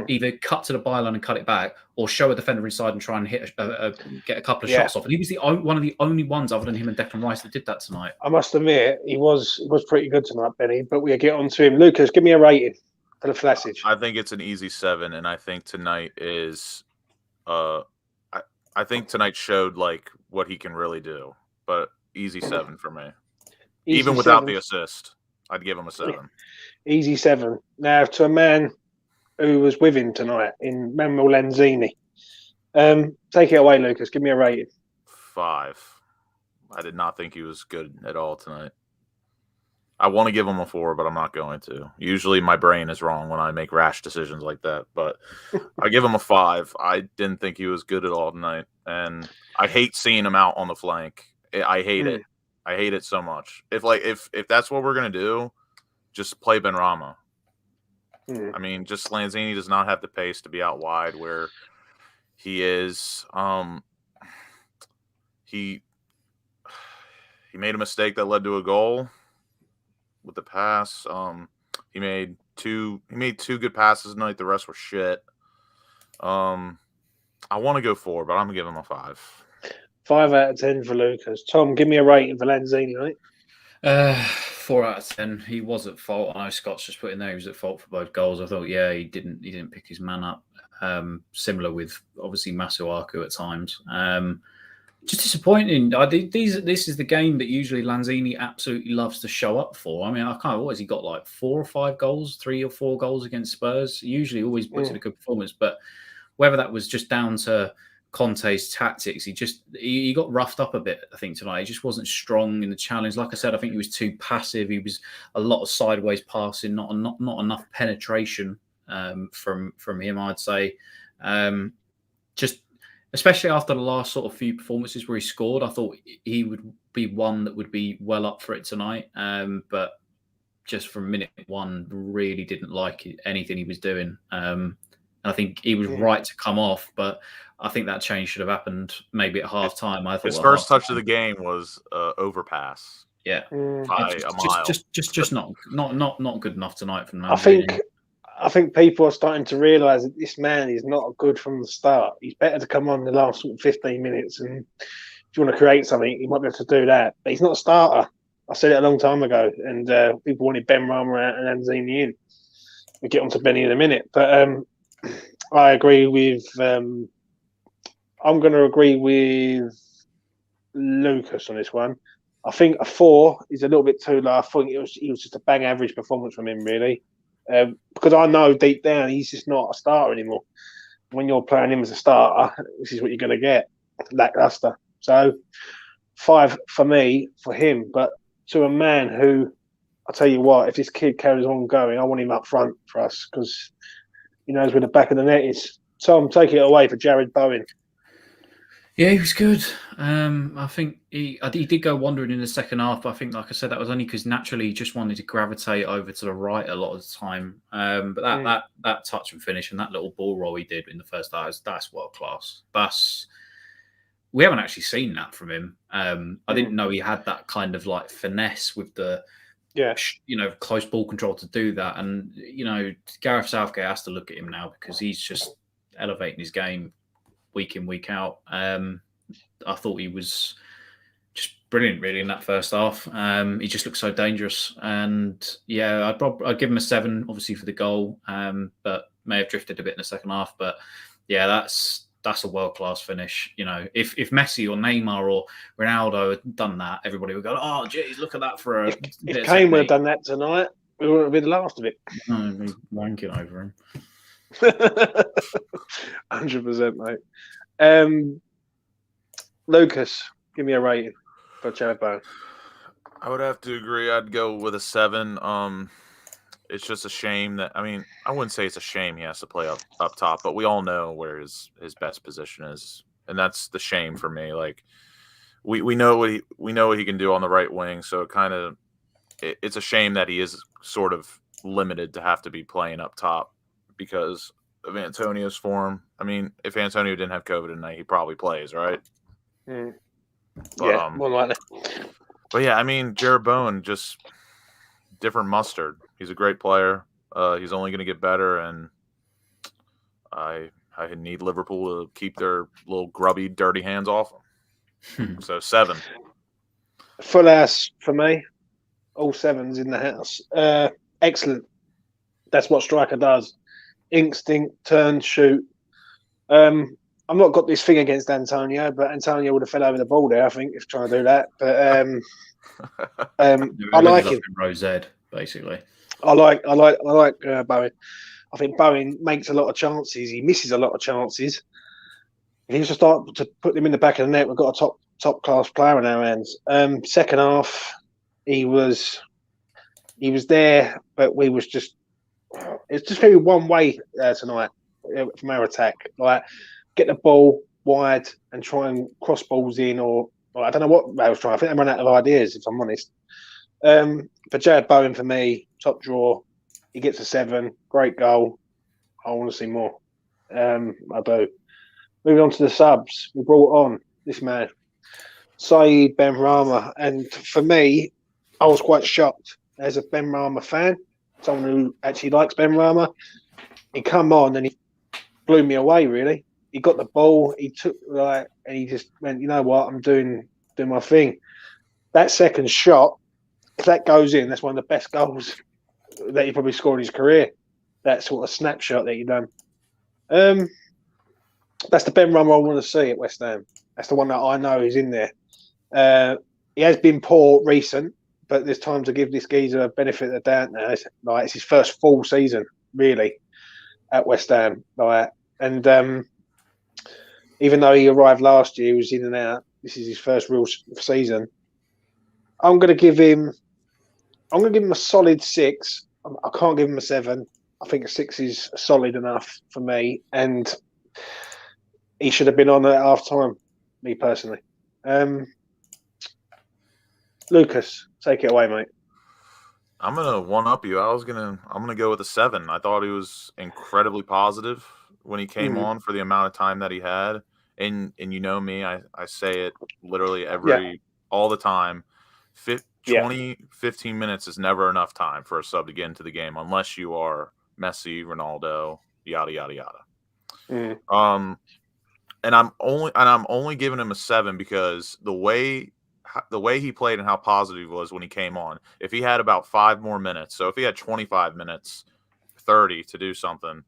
Speaker 3: either cut to the byline and cut it back, or show a defender inside and try and get a couple of shots off. And he was one of the only ones, other than him and Declan Rice, that did that tonight.
Speaker 1: I must admit, he was pretty good tonight, Benny. But we'll get on to him. Lucas, give me a rating for the Vlasic.
Speaker 2: I think it's an easy 7, and I think tonight is, I think tonight showed like what he can really do. But easy 7 for me, even without the assist. I'd give him a 7.
Speaker 1: Easy 7. Now to a man who was with him tonight in Manuel Lanzini. Take it away, Lucas. Give me a rating.
Speaker 2: 5. I did not think he was good at all tonight. I want to give him a 4, but I'm not going to. Usually my brain is wrong when I make rash decisions like that, but I give him a 5. I didn't think he was good at all tonight, and I hate seeing him out on the flank. I hate it. I hate it so much. If that's what we're going to do, just play Benrahma. I mean, just Lanzini does not have the pace to be out wide where he is. He made a mistake that led to a goal with the pass. He made two good passes tonight. The rest were shit. I want to go 4, but I'm gonna give him a 5.
Speaker 1: 5 out of 10 for Lucas. Tom, give me a rating for Lanzini, right?
Speaker 3: 4 out of 10. He was at fault. I know Scott's just put in there he was at fault for both goals. I thought, he didn't pick his man up. Similar with obviously Masuaku at times. Just disappointing. This is the game that usually Lanzini absolutely loves to show up for. I mean, I can't. What has he got? Like 4 or 5 goals, 3 or 4 goals against Spurs. Usually, always puts in a good performance. But whether that was just down to Conte's tactics, he got roughed up a bit. I think tonight he just wasn't strong in the challenge. Like I said, I think he was too passive. He was a lot of sideways passing, not enough penetration from him. I'd say just. Especially after the last sort of few performances where he scored, I thought he would be one that would be well up for it tonight. But just from minute one, really didn't like anything he was doing. I think he was right to come off, but I think that change should have happened maybe at half time. I thought
Speaker 2: his first touch of the game was overpass.
Speaker 3: Yeah,
Speaker 2: by a mile.
Speaker 3: Just not good enough tonight from
Speaker 1: Lanzini. I think people are starting to realise that this man is not good from the start. He's better to come on the last 15 minutes, and if you want to create something, he might be able to do that. But he's not a starter. I said it a long time ago, and people wanted Ben Rama out and Lanzini in. We'll get on to Benny in a minute. But I agree with... I'm going to agree with Lucas on this one. I think a 4 is a little bit too low. I think it was just a bang average performance from him, really. Because I know deep down he's just not a starter anymore. When you're playing him as a starter, this is what you're going to get, lackluster. So 5 for me, for him. But to a man who, I'll tell you what, if this kid carries on going, I want him up front for us because he knows where the back of the net is. Tom, take it away for Jared Bowen.
Speaker 3: Yeah, he was good. I think he did go wandering in the second half, but I think, like I said, that was only because naturally he just wanted to gravitate over to the right a lot of the time. But that touch and finish and that little ball roll he did in the first half, that's world class. We haven't actually seen that from him. I didn't know he had that kind of like finesse with the close ball control to do that. And Gareth Southgate has to look at him now because he's just elevating his game week in, week out. I thought he was just brilliant, really, in that first half. He just looked so dangerous. And yeah, I'd give him a 7, obviously, for the goal, but may have drifted a bit in the second half. But yeah, that's a world-class finish. If Messi or Neymar or Ronaldo had done that, everybody would go, "Oh, geez, look at that for a."
Speaker 1: If Kane would have done that tonight, we wouldn't have been the last of it.
Speaker 3: No, he's wanking over him.
Speaker 1: 100%, mate. Lucas, give me a rating for Jared Bowen.
Speaker 2: I would have to agree. I'd go with a 7. It's just a shame that I wouldn't say it's a shame he has to play up top, but we all know where his best position is, and that's the shame for me. Like we know what he can do on the right wing, so it's a shame that he is sort of limited to have to be playing up top because of Antonio's form. If Antonio didn't have COVID tonight, he probably plays, right?
Speaker 1: But, more likely.
Speaker 2: But yeah, Jared Bowen, just different mustard. He's a great player. He's only going to get better, and I need Liverpool to keep their little grubby, dirty hands off him. So 7.
Speaker 1: Full house for me. All 7s in the house. Excellent. That's what striker does. Instinct, turn, shoot. I've not got this thing against Antonio, but Antonio would have fell over the ball there, I think, if trying to do that. But I like him.
Speaker 3: Rosette, basically.
Speaker 1: I like Bowen. I think Bowen makes a lot of chances. He misses a lot of chances. If he was to start to put them in the back of the net, we've got a top class player in our hands. Second half, he was there, but it's just very one way tonight from our attack. Like get the ball wide and try and cross balls in, or I don't know what they was trying. I think they ran out of ideas, if I'm honest. But Jared Bowen for me, top draw. He gets a 7. Great goal. I want to see more. I do. Moving on to the subs, we brought on this man, Saeed Benrahma, and for me, I was quite shocked as a Benrahma fan, someone who actually likes Benrahma. He come on and he blew me away. Really, he got the ball, he took and he just went, you know what, I'm doing my thing. That second shot, if that goes in, that's one of the best goals that he probably scored in his career. That sort of snapshot that he done. That's the Ben Rama I want to see at West Ham. That's the one that I know is in there. He has been poor recent, but there's time to give this geezer a benefit of the doubt now. It's his first full season, really, at West Ham. And even though he arrived last year, he was in and out. This is his first real season. I'm going to give him a solid 6. I can't give him a 7. I think a 6 is solid enough for me, and he should have been on at half time. Me personally, Lucas, take it away, mate.
Speaker 2: I'm gonna one up you. I'm gonna go with a 7. I thought he was incredibly positive when he came on for the amount of time that he had. And you know me, I say it literally all the time. 15 minutes is never enough time for a sub to get into the game unless you are Messi, Ronaldo, yada yada yada. And I'm only giving him a 7 because the way he played and how positive he was when he came on. If he had about 5 more minutes, so if he had 25 minutes, 30 to do something,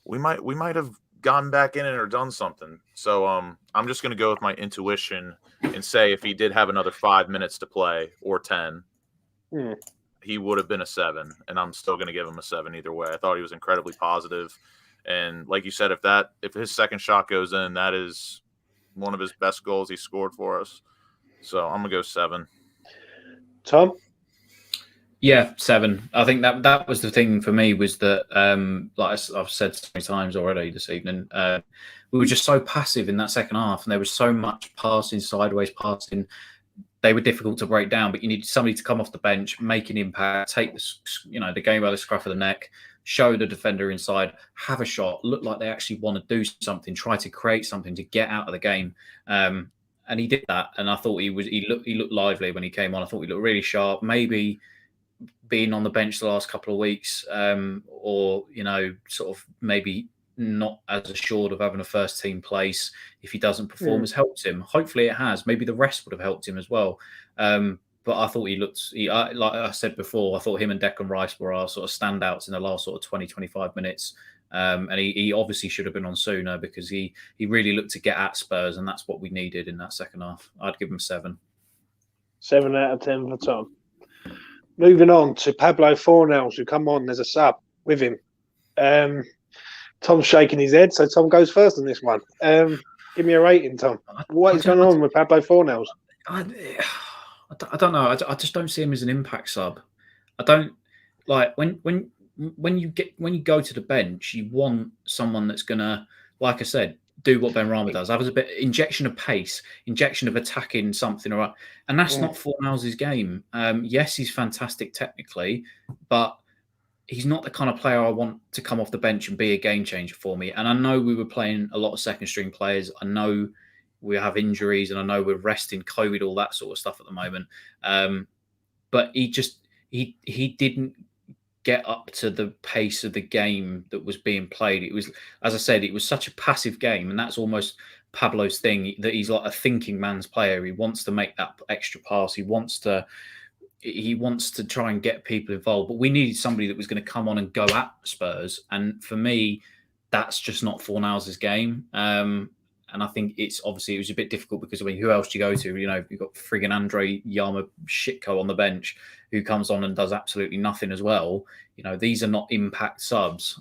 Speaker 2: we might have gotten back in it or done something. So I'm just going to go with my intuition and say if he did have another 5 minutes to play or 10, he would have been a 7, and I'm still going to give him a 7 either way. I thought he was incredibly positive, and like you said, if his second shot goes in, that is one of his best goals he scored for us. So I'm gonna go 7.
Speaker 1: Tom?
Speaker 3: Yeah, 7. I think that was the thing for me was that, like I've said so many times already this evening, we were just so passive in that second half, and there was so much passing, sideways passing. They were difficult to break down, but you needed somebody to come off the bench, make an impact, take the game by the scruff of the neck, show the defender inside, have a shot, look like they actually want to do something, try to create something to get out of the game. And he did that, and I thought he looked lively when he came on. I thought he looked really sharp. Maybe being on the bench the last couple of weeks, or sort of maybe not as assured of having a first team place if he doesn't perform has helped him. Hopefully it has. Maybe the rest would have helped him as well. But I thought like I said before, I thought him and Declan Rice were our sort of standouts in the last sort of 20, 25 minutes. And he obviously should have been on sooner because he really looked to get at Spurs, and that's what we needed in that second half. I'd give him 7.
Speaker 1: 7 out of 10 for Tom. Moving on to Pablo Fournels, who come on as a sub with him. Tom's shaking his head, so Tom goes first on this one. Give me a rating, Tom. What is going on with Pablo Fournels?
Speaker 3: I don't know. I just don't see him as an impact sub. I don't like when you go to the bench, you want someone that's gonna, like I said, do what Ben Rama does. Have a bit injection of pace, injection of attacking something, and that's not Fournels' game. Yes, he's fantastic technically, but he's not the kind of player I want to come off the bench and be a game changer for me. And I know we were playing a lot of second string players. I know we have injuries, and I know we're resting, COVID, all that sort of stuff at the moment. But he didn't get up to the pace of the game that was being played. It was, as I said, it was such a passive game, and that's almost Pablo's thing, that he's like a thinking man's player. He wants to make that extra pass. He wants to try and get people involved. But we needed somebody that was going to come on and go at Spurs. And for me, that's just not Fournels' game. And I think it was a bit difficult because, who else do you go to? You've got friggin' Andre Yama Shitko on the bench who comes on and does absolutely nothing as well. These are not impact subs.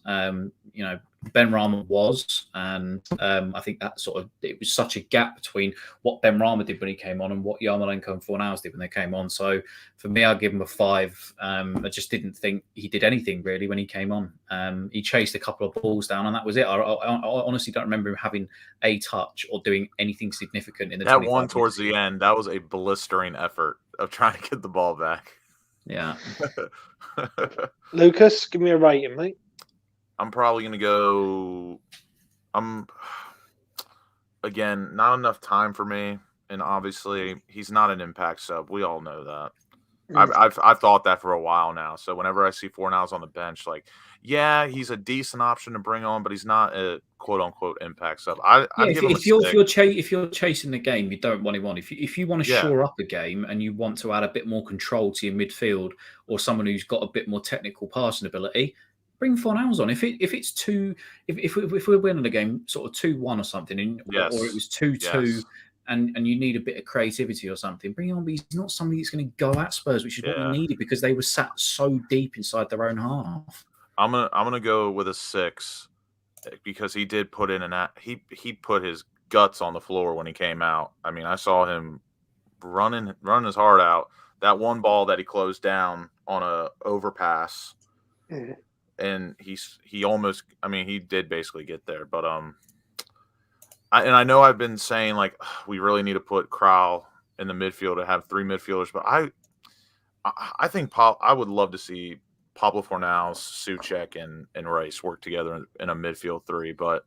Speaker 3: Ben Rama was, and I think that it was such a gap between what Ben Rama did when he came on and what Yarmolenko and Fournels did when they came on. So for me, I'll give him a 5. I just didn't think he did anything really when he came on. He chased a couple of balls down, and that was it. I honestly don't remember him having a touch or doing anything significant in the
Speaker 2: that one towards the end. That was a blistering effort of trying to get the ball back.
Speaker 3: Yeah.
Speaker 1: Lucas, give me a rating, mate.
Speaker 2: I'm probably going to go. Again, not enough time for me, and obviously he's not an impact sub. We all know that. I've thought that for a while now. So whenever I see Fournels on the bench, he's a decent option to bring on, but he's not a quote unquote impact sub. If
Speaker 3: you're chasing the game, you don't want him on. If you want to shore up a game and you want to add a bit more control to your midfield, or someone who's got a bit more technical passing ability, bring Fournels on. If it's if we're winning a game sort of 2-1 or something, or it was 2-2.
Speaker 2: Yes.
Speaker 3: And you need a bit of creativity or something, bring him on. But he's not somebody that's going to go at Spurs, which is what we needed because they were sat so deep inside their own half.
Speaker 2: I'm gonna go with a 6 because he did put in he put his guts on the floor when he came out. I mean, I saw him running his heart out. That one ball that he closed down on a overpass, and he almost. I mean, he did basically get there, but I know I've been saying like we really need to put Král in the midfield to have 3 midfielders, but I think I would love to see Pablo Fournels, Souček, and Rice work together in a midfield 3. But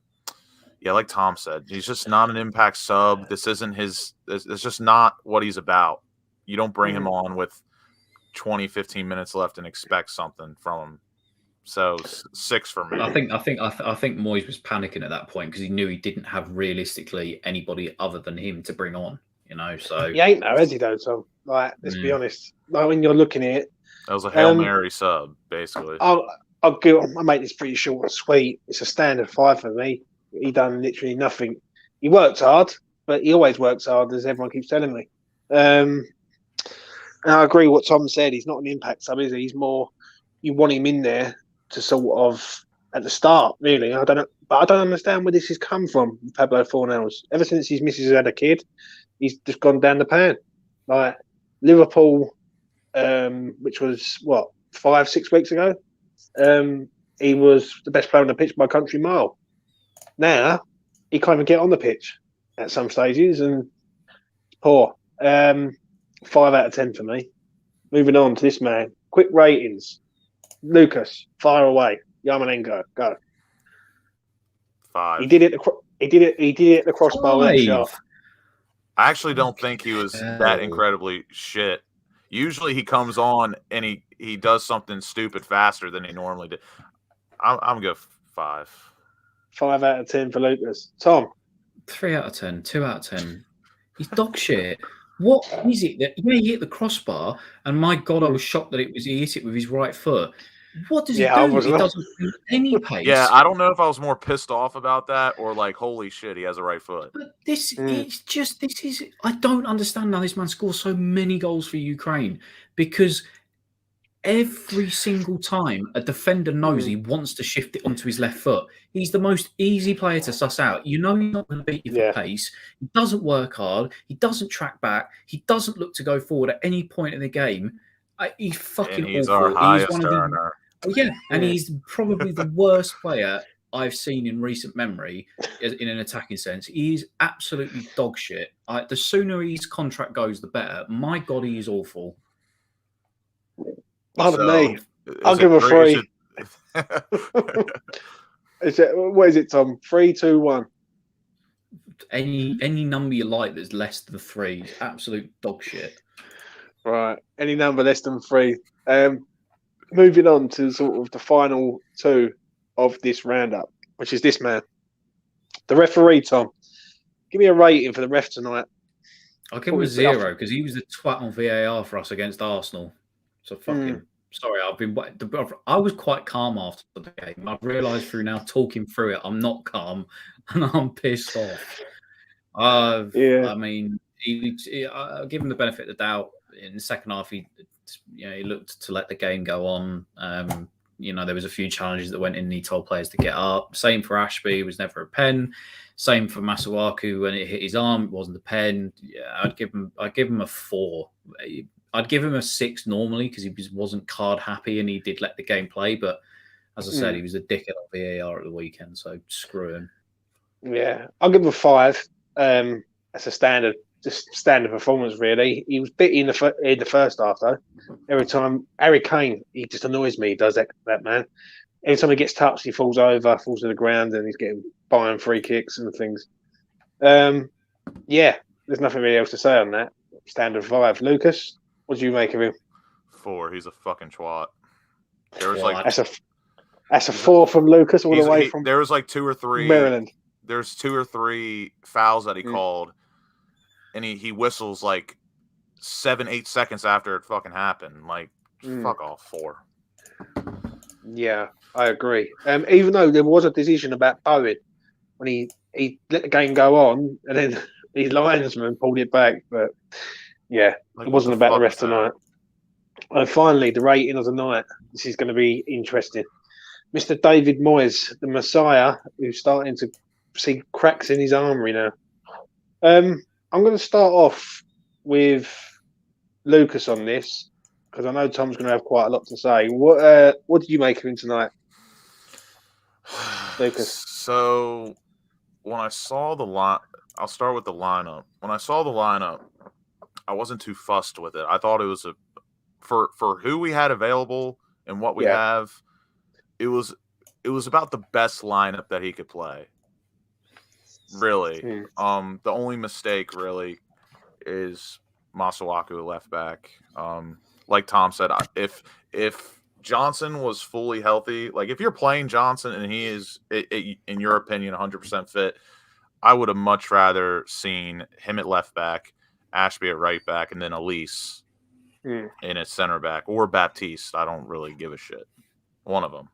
Speaker 2: yeah, like Tom said, he's just not an impact sub. This isn't his. It's just not what he's about. You don't bring him on with 20, 15 minutes left and expect something from him. So 6 for me.
Speaker 3: I think Moyes was panicking at that point because he knew he didn't have realistically anybody other than him to bring on. So
Speaker 1: he ain't though, is he though? So like, let's be honest. Like when you're looking at it,
Speaker 2: that was a Hail Mary sub, basically.
Speaker 1: I'll make this pretty short and sweet. It's a standard 5 for me. He done literally nothing. He worked hard, but he always works hard, as everyone keeps telling me. And I agree with what Tom said. He's not an impact sub, is he? He's more. You want him in there to sort of at the start, really. I don't know, but I don't understand where this has come from. Pablo Fournels. Ever since his missus had a kid, he's just gone down the pan. Like Liverpool, which was what 5-6 weeks ago. He was the best player on the pitch by a country mile. Now he can't even get on the pitch at some stages, and it's poor. 5 out of 10 for me. Moving on to this man. Quick ratings. Lucas, fire away. Yarmolenko, go.
Speaker 2: 5.
Speaker 1: He did it. He did it. The crossbar shot.
Speaker 2: I actually don't think he was that incredibly shit. Usually he comes on and he does something stupid faster than he normally did. I'm gonna go 5.
Speaker 1: 5 out of 10 for Lucas. Tom.
Speaker 3: 3 out of 10. 2 out of 10. He's dog shit. What is it that he hit the crossbar? And my God, I was shocked that he hit it with his right foot. What does he do? He doesn't bring any pace.
Speaker 2: Yeah, I don't know if I was more pissed off about that or like, holy shit, he has a right foot.
Speaker 3: But this is. I don't understand how this man scores so many goals for Ukraine because every single time a defender knows he wants to shift it onto his left foot. He's the most easy player to suss out. You know he's not going to beat you for pace. He doesn't work hard. He doesn't track back. He doesn't look to go forward at any point in the game. He's fucking awful.
Speaker 2: He's our highest earner.
Speaker 3: And he's probably the worst player I've seen in recent memory in an attacking sense. He's absolutely dog shit. The sooner his contract goes, the better. My God, he is awful.
Speaker 1: Pardon me. I'll give him a 3. What is it, Tom? 3, 2, 1.
Speaker 3: Any number you like that's less than 3 is absolute dog shit.
Speaker 1: Right. Any number less than 3. Moving on to sort of the final 2 of this roundup, which is this man. The referee, Tom. Give me a rating for the ref tonight.
Speaker 3: I'll give him a 0 because he was the twat on VAR for us against Arsenal. So fucking sorry, I was quite calm after the game. I've realised through now talking through it, I'm not calm and I'm pissed off. I mean, I'll give him the benefit of the doubt. In the second half, he looked to let the game go on. There was a few challenges that went in and he told players to get up. Same for Ashby, it was never a pen. Same for Masuaku, when it hit his arm, it wasn't a pen. Yeah, I'd give him a 4. I'd give him a 6 normally because he wasn't card happy and he did let the game play. But as I said, he was a dickhead on VAR at the weekend, so screw him.
Speaker 1: Yeah, I'll give him a 5. That's a standard performance, really. He was bitty in the first half, though. Every time Harry Kane, he just annoys me. He does that man. Every time he gets touched, he falls over, falls to the ground, and he's getting buying free kicks and things. There's nothing really else to say on that. Standard 5. Lucas, what do you make of him?
Speaker 2: 4. He's a fucking twat. There was like
Speaker 1: that's a 4 from Lucas all the way from.
Speaker 2: There was like 2 or 3
Speaker 1: Maryland.
Speaker 2: There's 2 or 3 fouls that he called, and he whistles like 7-8 seconds after it fucking happened. Like, fuck off, 4.
Speaker 1: Yeah, I agree. Even though there was a decision about Bowen when he let the game go on and then his linesman pulled it back, but yeah,
Speaker 2: Like,
Speaker 1: it
Speaker 2: what the
Speaker 1: wasn't about the
Speaker 2: fuck is
Speaker 1: rest of the
Speaker 2: that?
Speaker 1: night. And finally, the rating of the night. This is going to be interesting. Mr. David Moyes, the Messiah, who's starting to see cracks in his armoury now. I'm going to start off with Lucas on this because I know Tom's going to have quite a lot to say. What did you make of him tonight, Lucas?
Speaker 2: So when I saw the line, I'll start with the lineup. When I saw the lineup, I wasn't too fussed with it. I thought it was for who we had available and what we have. It was about the best lineup that he could play. Really. The only mistake really is Masuaku left back. Like Tom said, if Johnson was fully healthy, like if you're playing Johnson and he is, in your opinion, 100% fit, I would have much rather seen him at left back, Ashby at right back, and then Elise in at center back, or Baptiste. I don't really give a shit. One of them.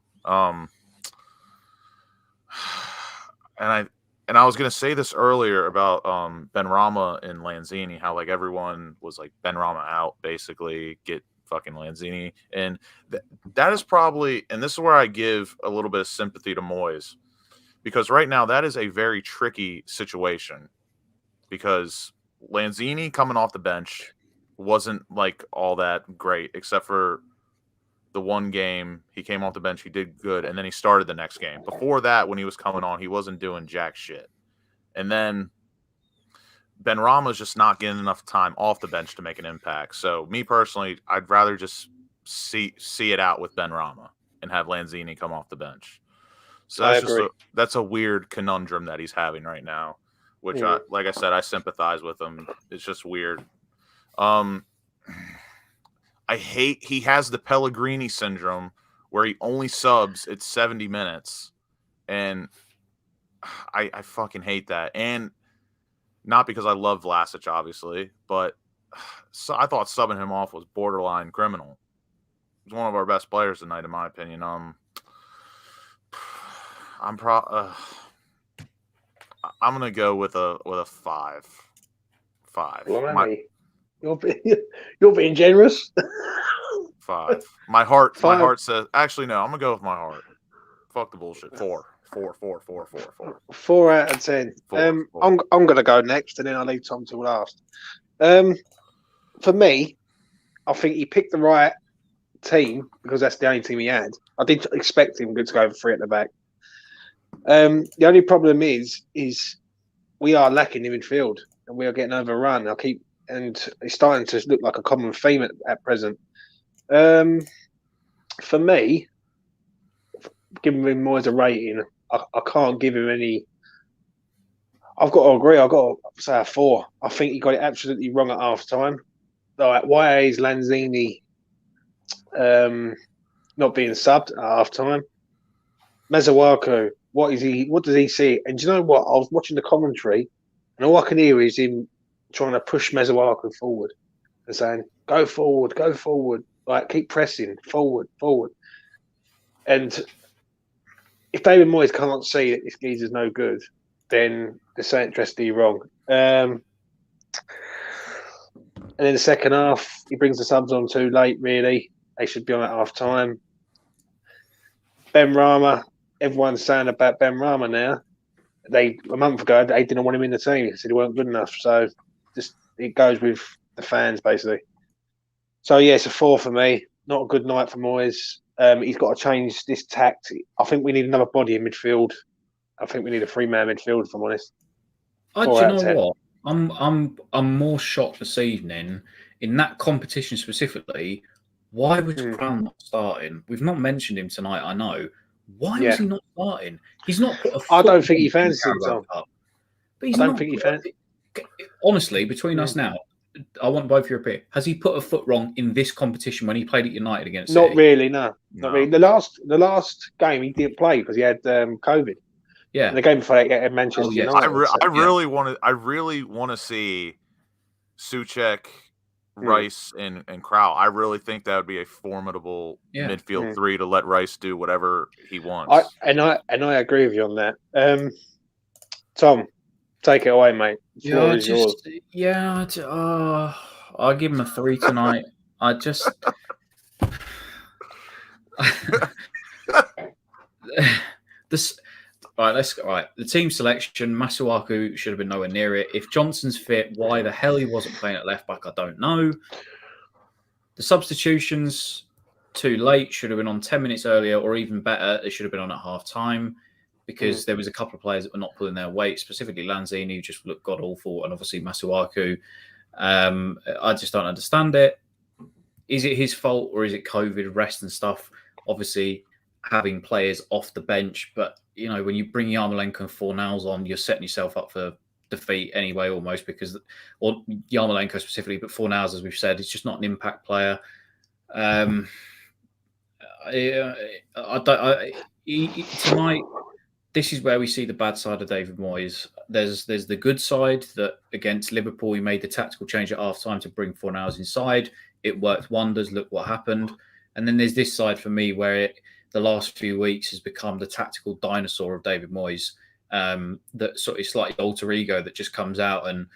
Speaker 2: And I was gonna say this earlier about Benrahma and Lanzini, how like everyone was like Benrahma out, basically get fucking Lanzini, and that is probably, and this is where I give a little bit of sympathy to Moyes, because right now that is a very tricky situation, because Lanzini coming off the bench wasn't like all that great, except for the one game he came off the bench, he did good, and then he started the next game. Before that, when he was coming on, he wasn't doing jack shit. And then Benrahma's just not getting enough time off the bench to make an impact. So me personally, I'd rather just see it out with Benrahma and have Lanzini come off the bench. So that's a weird conundrum that he's having right now, which like I said, I sympathize with him. It's just weird. I hate he has the Pellegrini syndrome where he only subs at 70 minutes. And I fucking hate that. And not because I love Vlasic, obviously, but I thought subbing him off was borderline criminal. He's one of our best players tonight, in my opinion. I'm gonna go with a 5. 5.
Speaker 1: Well, you're being generous.
Speaker 2: 5. My heart says. Actually, no. I'm gonna go with my heart. Fuck the bullshit. 4.
Speaker 1: 4 out of 10.
Speaker 2: 4.
Speaker 1: I'm gonna go next, and then I'll leave Tom to last. For me, I think he picked the right team because that's the only team he had. I did expect him to go for 3 at the back. The only problem is we are lacking in midfield and we are getting overrun. And it's starting to look like a common theme at present. For me, giving him more as a rating, I can't give him any. I've got to agree. I've got to say a 4. I think he got it absolutely wrong at half time. Like, why is Lanzini not being subbed at half time? Masuaku, what does he see? And do you know what? I was watching the commentary, and all I can hear is him trying to push Masuaku forward and saying, "Go forward, go forward! Like, keep pressing forward, forward." And if David Moyes can't see that this geezer's no good, then there's something drastically wrong. And then the second half, he brings the subs on too late, really. They should be on at half time. Benrahma, everyone's saying about Benrahma now. A month ago, they didn't want him in the team. They said he weren't good enough. So just it goes with the fans, basically. So, yeah, it's a 4 for me. Not a good night for Moyes. He's got to change this tact. I think we need another body in midfield. I think we need a 3-man midfield, if I'm honest.
Speaker 3: Do you know what? I'm more shocked this evening in that competition specifically. Why was Brown not starting? We've not mentioned him tonight, I know. Why was he not starting? He's not put a foot.
Speaker 1: I don't think he fancies himself.
Speaker 3: But he's not. Honestly, between us now, I want both your opinion. Has he put a foot wrong in this competition when he played at United against City?
Speaker 1: Not really, no. Not really. The last game he didn't play because he had COVID.
Speaker 3: Yeah.
Speaker 1: And the game before that, he had Manchester United.
Speaker 2: I really want to see Souček Rice and Crowell. I really think that would be a formidable midfield three to let Rice do whatever he wants.
Speaker 1: I agree with you on that. Tom, take it away, mate. The floor is yours.
Speaker 3: I'll give him a 3 tonight. I just this. Right, the team selection, Masuaku should have been nowhere near it. If Johnson's fit, why the hell he wasn't playing at left back, I don't know. The substitutions, too late, should have been on 10 minutes earlier, or even better, they should have been on at half time, because there was a couple of players that were not pulling their weight, specifically Lanzini, who just looked god awful, and obviously Masuaku. I just don't understand it. Is it his fault, or is it COVID, rest and stuff? Obviously, having players off the bench, but when you bring Yarmolenko and Fournels on, you're setting yourself up for defeat anyway, almost, because, or Yarmolenko specifically, but Fournels, as we've said, is just not an impact player. Tonight, this is where we see the bad side of David Moyes. There's the good side that against Liverpool, he made the tactical change at half time to bring Fournels inside. It worked wonders. Look what happened. And then there's this side for me where the last few weeks has become the tactical dinosaur of David Moyes, that sort of slightly alter ego that just comes out and,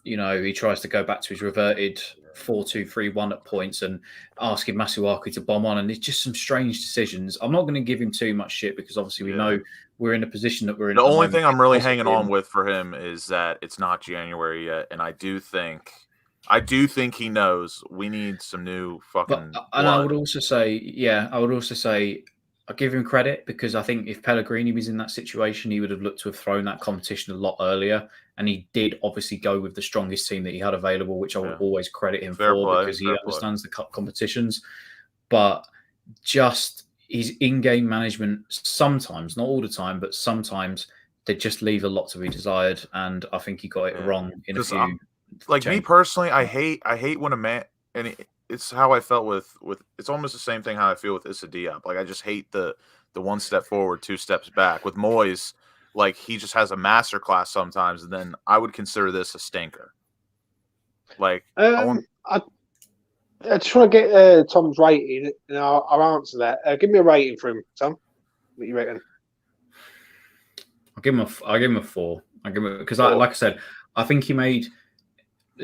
Speaker 3: he tries to go back to his reverted 4-2-3-1 at points and asking Masuaku to bomb on. And it's just some strange decisions. I'm not going to give him too much shit because obviously we know we're in a position that we're in.
Speaker 2: The only thing I'm really hanging on with for him is that it's not January yet. And I do think he knows we need some new fucking blood.
Speaker 3: And I would also say, I'll give him credit, because I think if Pellegrini was in that situation, he would have looked to have thrown that competition a lot earlier. And he did obviously go with the strongest team that he had available, which I would always credit him because he understands the cup competitions. But just his in-game management, sometimes, not all the time, but sometimes they just leave a lot to be desired. And I think he got it wrong in a few.
Speaker 2: Me personally, I hate when a man, and it's how I felt with it's almost the same thing how I feel with Issa Diop. Like, I just hate the one step forward, 2 steps back. With Moyes, like, he just has a masterclass sometimes, and then I would consider this a stinker. Like,
Speaker 1: I just want to get Tom's rating, and I'll answer that. Give me a rating for him, Tom. What you reckon?
Speaker 3: I'll give him a 4. Because, like I said, I think he made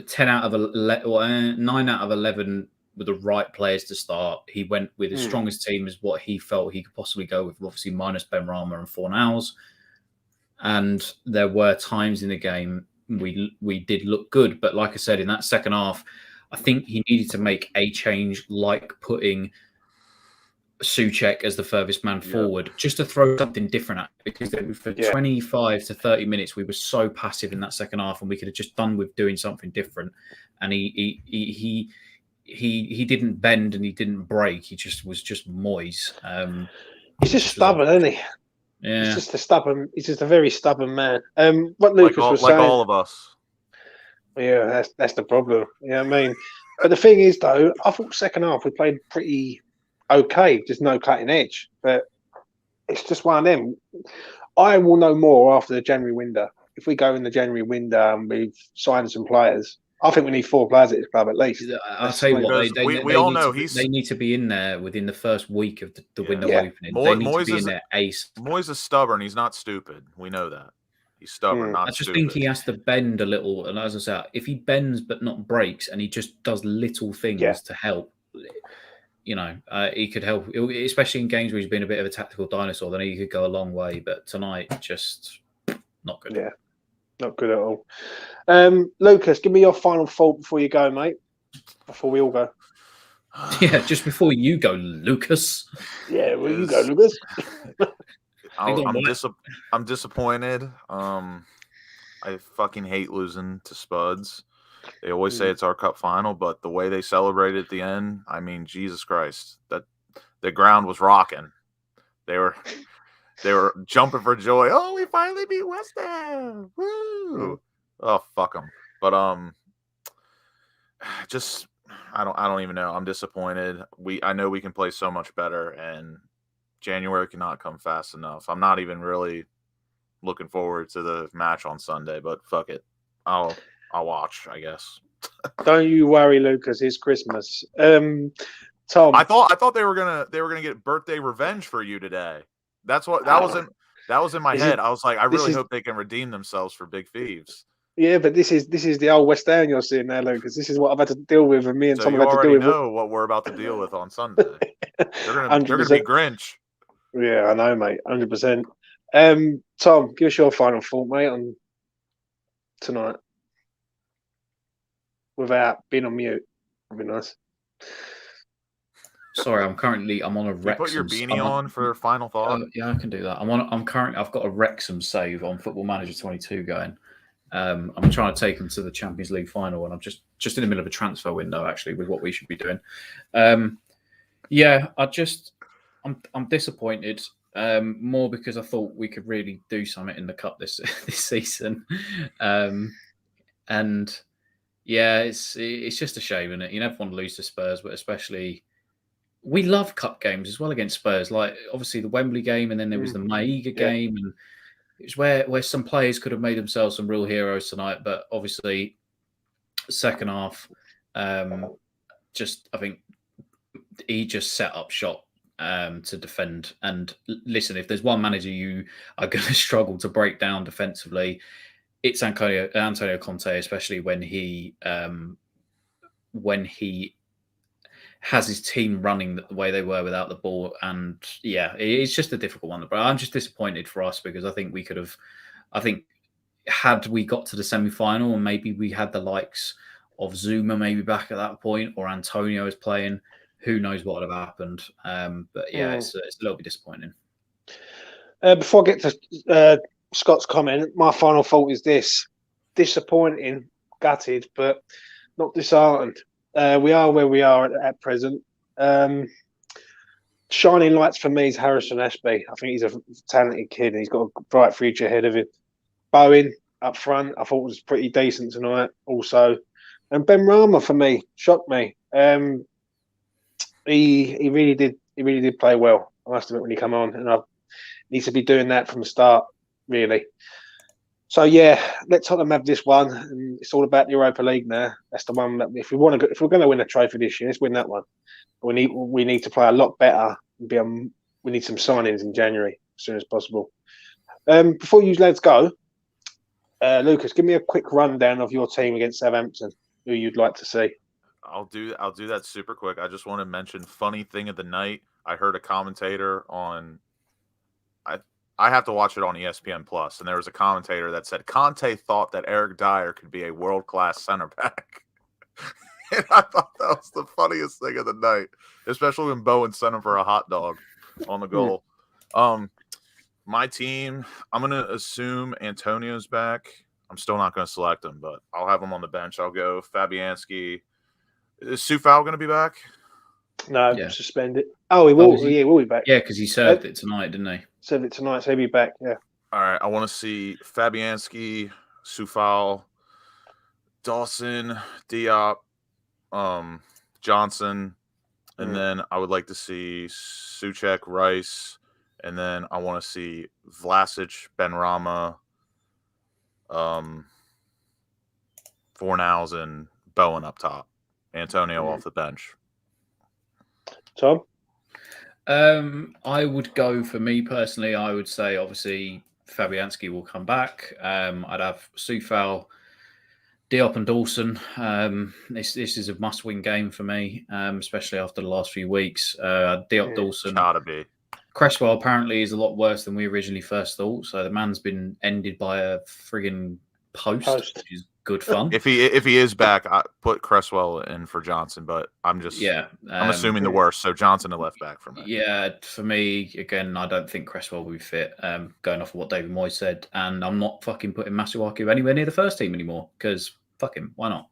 Speaker 3: 10 out of 11, 9 out of 11 with the right players to start. He went with his strongest team as what he felt he could possibly go with, obviously minus Benrahma and Fournels. And there were times in the game we did look good, but like I said, in that second half, I think he needed to make a change, like putting Souček as the furthest man forward, just to throw something different at it, because for 25 to 30 minutes we were so passive in that second half, and we could have just done with doing something different. And he didn't bend and he didn't break. He just was Moyes.
Speaker 1: He's just stubborn, isn't he?
Speaker 3: Yeah,
Speaker 1: he's just a very stubborn man. What Lucas was saying,
Speaker 2: like all of us.
Speaker 1: Yeah, that's the problem. You know what I mean? But the thing is, though, I thought second half we played pretty okay, just no cutting edge. But it's just one of them. I will know more after the January window. If we go in the January window and we've signed some players, I think we need 4 players at this club at least.
Speaker 3: I'll tell you what,
Speaker 2: we all know
Speaker 3: they need to be in there within the first week of the window opening. They need to be in there ace.
Speaker 2: Moyes is stubborn. He's not stupid. We know that. He's stubborn, not stupid.
Speaker 3: I just think he has to bend a little. And as I say, if he bends but not breaks, and he just does little things to help, he could help, especially in games where he's been a bit of a tactical dinosaur. Then he could go a long way. But tonight, just not good.
Speaker 1: Yeah, not good at all. Lucas, give me your final thought before you go, mate. Before we all go.
Speaker 3: Yeah, just before you go, Lucas.
Speaker 1: Yeah, well, you go, Lucas.
Speaker 2: I'm disappointed. I fucking hate losing to Spuds. They always say it's our cup final, but the way they celebrated at the end, I mean, Jesus Christ, that the ground was rocking. They were jumping for joy. Oh, we finally beat West Ham! Woo! Oh, fuck them. But just I don't even know. I'm disappointed. I know we can play so much better, and January cannot come fast enough. I'm not even really looking forward to the match on Sunday, but fuck it. I'll watch, I guess.
Speaker 1: Don't you worry, Lucas. It's Christmas. Tom,
Speaker 2: I thought they were gonna get birthday revenge for you today. That's what that was in my head. I was like, I really hope they can redeem themselves for Big Thieves.
Speaker 1: Yeah, but this is the old West Ham you're seeing there, Lucas. This is what I've had to deal with, and me and
Speaker 2: So
Speaker 1: Tom
Speaker 2: you
Speaker 1: have had to deal
Speaker 2: already
Speaker 1: with.
Speaker 2: know what we're about to deal with on Sunday. They're gonna be
Speaker 1: 100%.
Speaker 2: Grinch.
Speaker 1: Yeah, I know, mate. 100%. Tom, give us your final thought, mate, on tonight, without being on mute. That'd be nice.
Speaker 3: Sorry, I'm on a
Speaker 2: Can you put your
Speaker 3: Wrexham.
Speaker 2: beanie on for final thought?
Speaker 3: Yeah, I can do that. I've got a Wrexham save on Football Manager 22 going. I'm trying to take them to the Champions League final, and I'm just in the middle of a transfer window actually with what we should be doing. Yeah, I'm disappointed. More because I thought we could really do something in the cup this season, and yeah, it's just a shame, isn't it? You never want to lose to Spurs, but especially we love cup games as well against Spurs. Like obviously the Wembley game, and then there was the Maiga game, and it was where some players could have made themselves some real heroes tonight. But obviously, second half, I think he just set up shop to defend. And listen, if there's one manager you are going to struggle to break down defensively, it's Antonio Conte, especially when he has his team running the way they were without the ball. And yeah, it's just a difficult one. But I'm just disappointed for us because I think had we got to the semi-final and maybe we had the likes of Zuma maybe back at that point, or Antonio is playing, who knows what would have happened. But yeah, it's a little bit disappointing.
Speaker 1: Before I get to Scott's comment, my final thought is this: disappointing, gutted, but not disheartened. We are where we are at present. Shining lights for me is Harrison Ashby. I think he's a talented kid and he's got a bright future ahead of him. Bowen up front, I thought was pretty decent tonight also. And Ben Rama for me shocked me. He really did play well. I must admit when he come on, and I need to be doing that from the start, really. So yeah, let Tottenham have this one, and it's all about the Europa League now. That's the one that if we're going to win a trophy this year, let's win that one. We need to play a lot better. We need some signings in January as soon as possible. Before you lads go, Lucas, give me a quick rundown of your team against Southampton. Who you'd like to see?
Speaker 2: I'll do that super quick. I just want to mention funny thing of the night. I heard a commentator on. I have to watch it on ESPN Plus, and there was a commentator that said Conte thought that Eric Dyer could be a world-class center back. And I thought that was the funniest thing of the night, especially when Bowen sent him for a hot dog on the goal. My team, I'm going to assume Antonio's back. I'm still not going to select him, but I'll have him on the bench. I'll go Fabianski. Is Soufal going to be back?
Speaker 1: No, suspended. Oh, he will. He will be back.
Speaker 3: Yeah, because he served it tonight, didn't he?
Speaker 1: Served it tonight, so he'll be back. Yeah.
Speaker 2: All right. I want to see Fabianski, Soufal, Dawson, Diop, Johnson, and then I would like to see Souček, Rice, and then I want to see Vlasic, Benrahma, Fournels, and Bowen up top. Antonio off the bench.
Speaker 1: Tom?
Speaker 3: I would go, for me personally, I would say obviously Fabianski will come back. I'd have Soufal, Diop and Dawson. This is a must-win game for me, especially after the last few weeks. Diop, Dawson.
Speaker 2: Gotta be.
Speaker 3: Cresswell apparently is a lot worse than we originally first thought. So the man's been ended by a friggin' post. Which is good fun.
Speaker 2: If he is back, I put Cresswell in for Johnson, but I'm assuming the worst. So Johnson, the left back for me.
Speaker 3: Yeah, for me again, I don't think Cresswell will be fit. Going off of what David Moyes said, and I'm not fucking putting Masuaku anywhere near the first team anymore because fuck him, why not?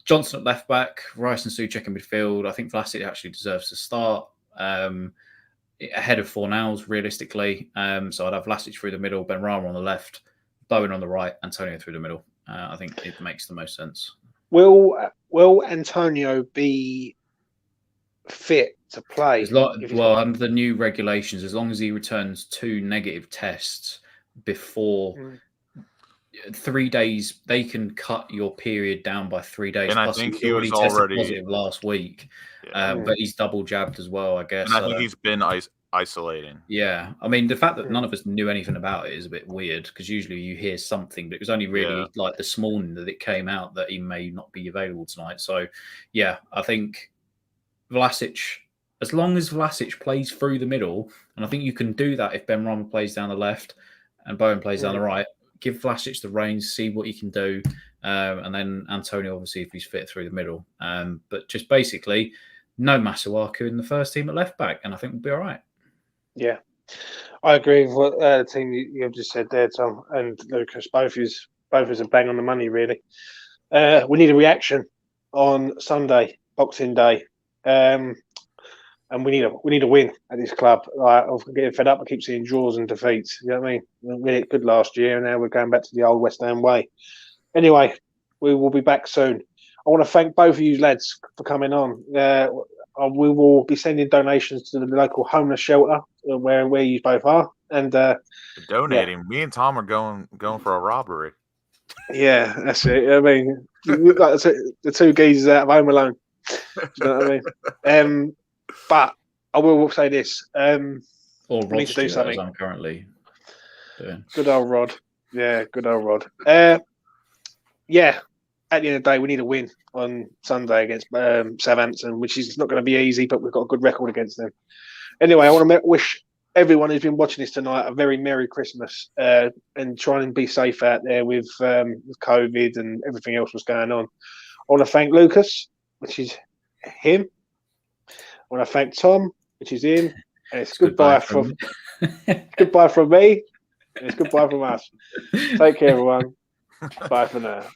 Speaker 3: Johnson at left back, Rice and Souček in midfield. I think Vlasic actually deserves to start ahead of Fournels realistically. So I'd have Vlasic through the middle, Benrahma on the left, Bowen on the right, Antonio through the middle. I think it makes the most sense.
Speaker 1: Will Antonio be fit to play?
Speaker 3: Under the new regulations, as long as he returns 2 negative tests before 3 days, they can cut your period down by 3 days.
Speaker 2: And I
Speaker 3: Plus,
Speaker 2: think
Speaker 3: he
Speaker 2: he was
Speaker 3: tested
Speaker 2: already
Speaker 3: positive last week, but he's double jabbed as well, I guess.
Speaker 2: And I think he's been isolating.
Speaker 3: Yeah, I mean, the fact that none of us knew anything about it is a bit weird because usually you hear something, but it was only really like this morning that it came out that he may not be available tonight. So, yeah, I think Vlasic, as long as Vlasic plays through the middle, and I think you can do that if Ben Rama plays down the left and Bowen plays down the right, give Vlasic the reins, see what he can do, and then Antonio, obviously, if he's fit through the middle. But just basically, no Masuaku in the first team at left back, and I think we'll be all right.
Speaker 1: Yeah, I agree with what the team you've just said there, Tom and Lucas. Both is a bang on the money, really. We need a reaction on Sunday, Boxing Day, and we need a win at this club. Like, I'm getting fed up. I keep seeing draws and defeats. You know what I mean? We did good last year, and now we're going back to the old West Ham way. Anyway, we will be back soon. I want to thank both of you lads for coming on. We will be sending donations to the local homeless shelter where you both are, and
Speaker 2: donating. Yeah. Me and Tom are going for a robbery.
Speaker 1: Yeah, that's it. I mean, like the two geezers out of Home Alone. You know what I mean? But I will say this:
Speaker 3: or
Speaker 1: we need to do something.
Speaker 3: I'm currently doing.
Speaker 1: Good old Rod. Yeah, good old Rod. Yeah. At the end of the day, we need a win on Sunday against Southampton, which is not going to be easy, but we've got a good record against them. Anyway, I want to wish everyone who's been watching this tonight a very Merry Christmas and try and be safe out there with COVID and everything else that's going on. I want to thank Lucas, which is him. I want to thank Tom, which is him. And it's goodbye from goodbye from me. And it's goodbye from us. Take care, everyone. Bye for now.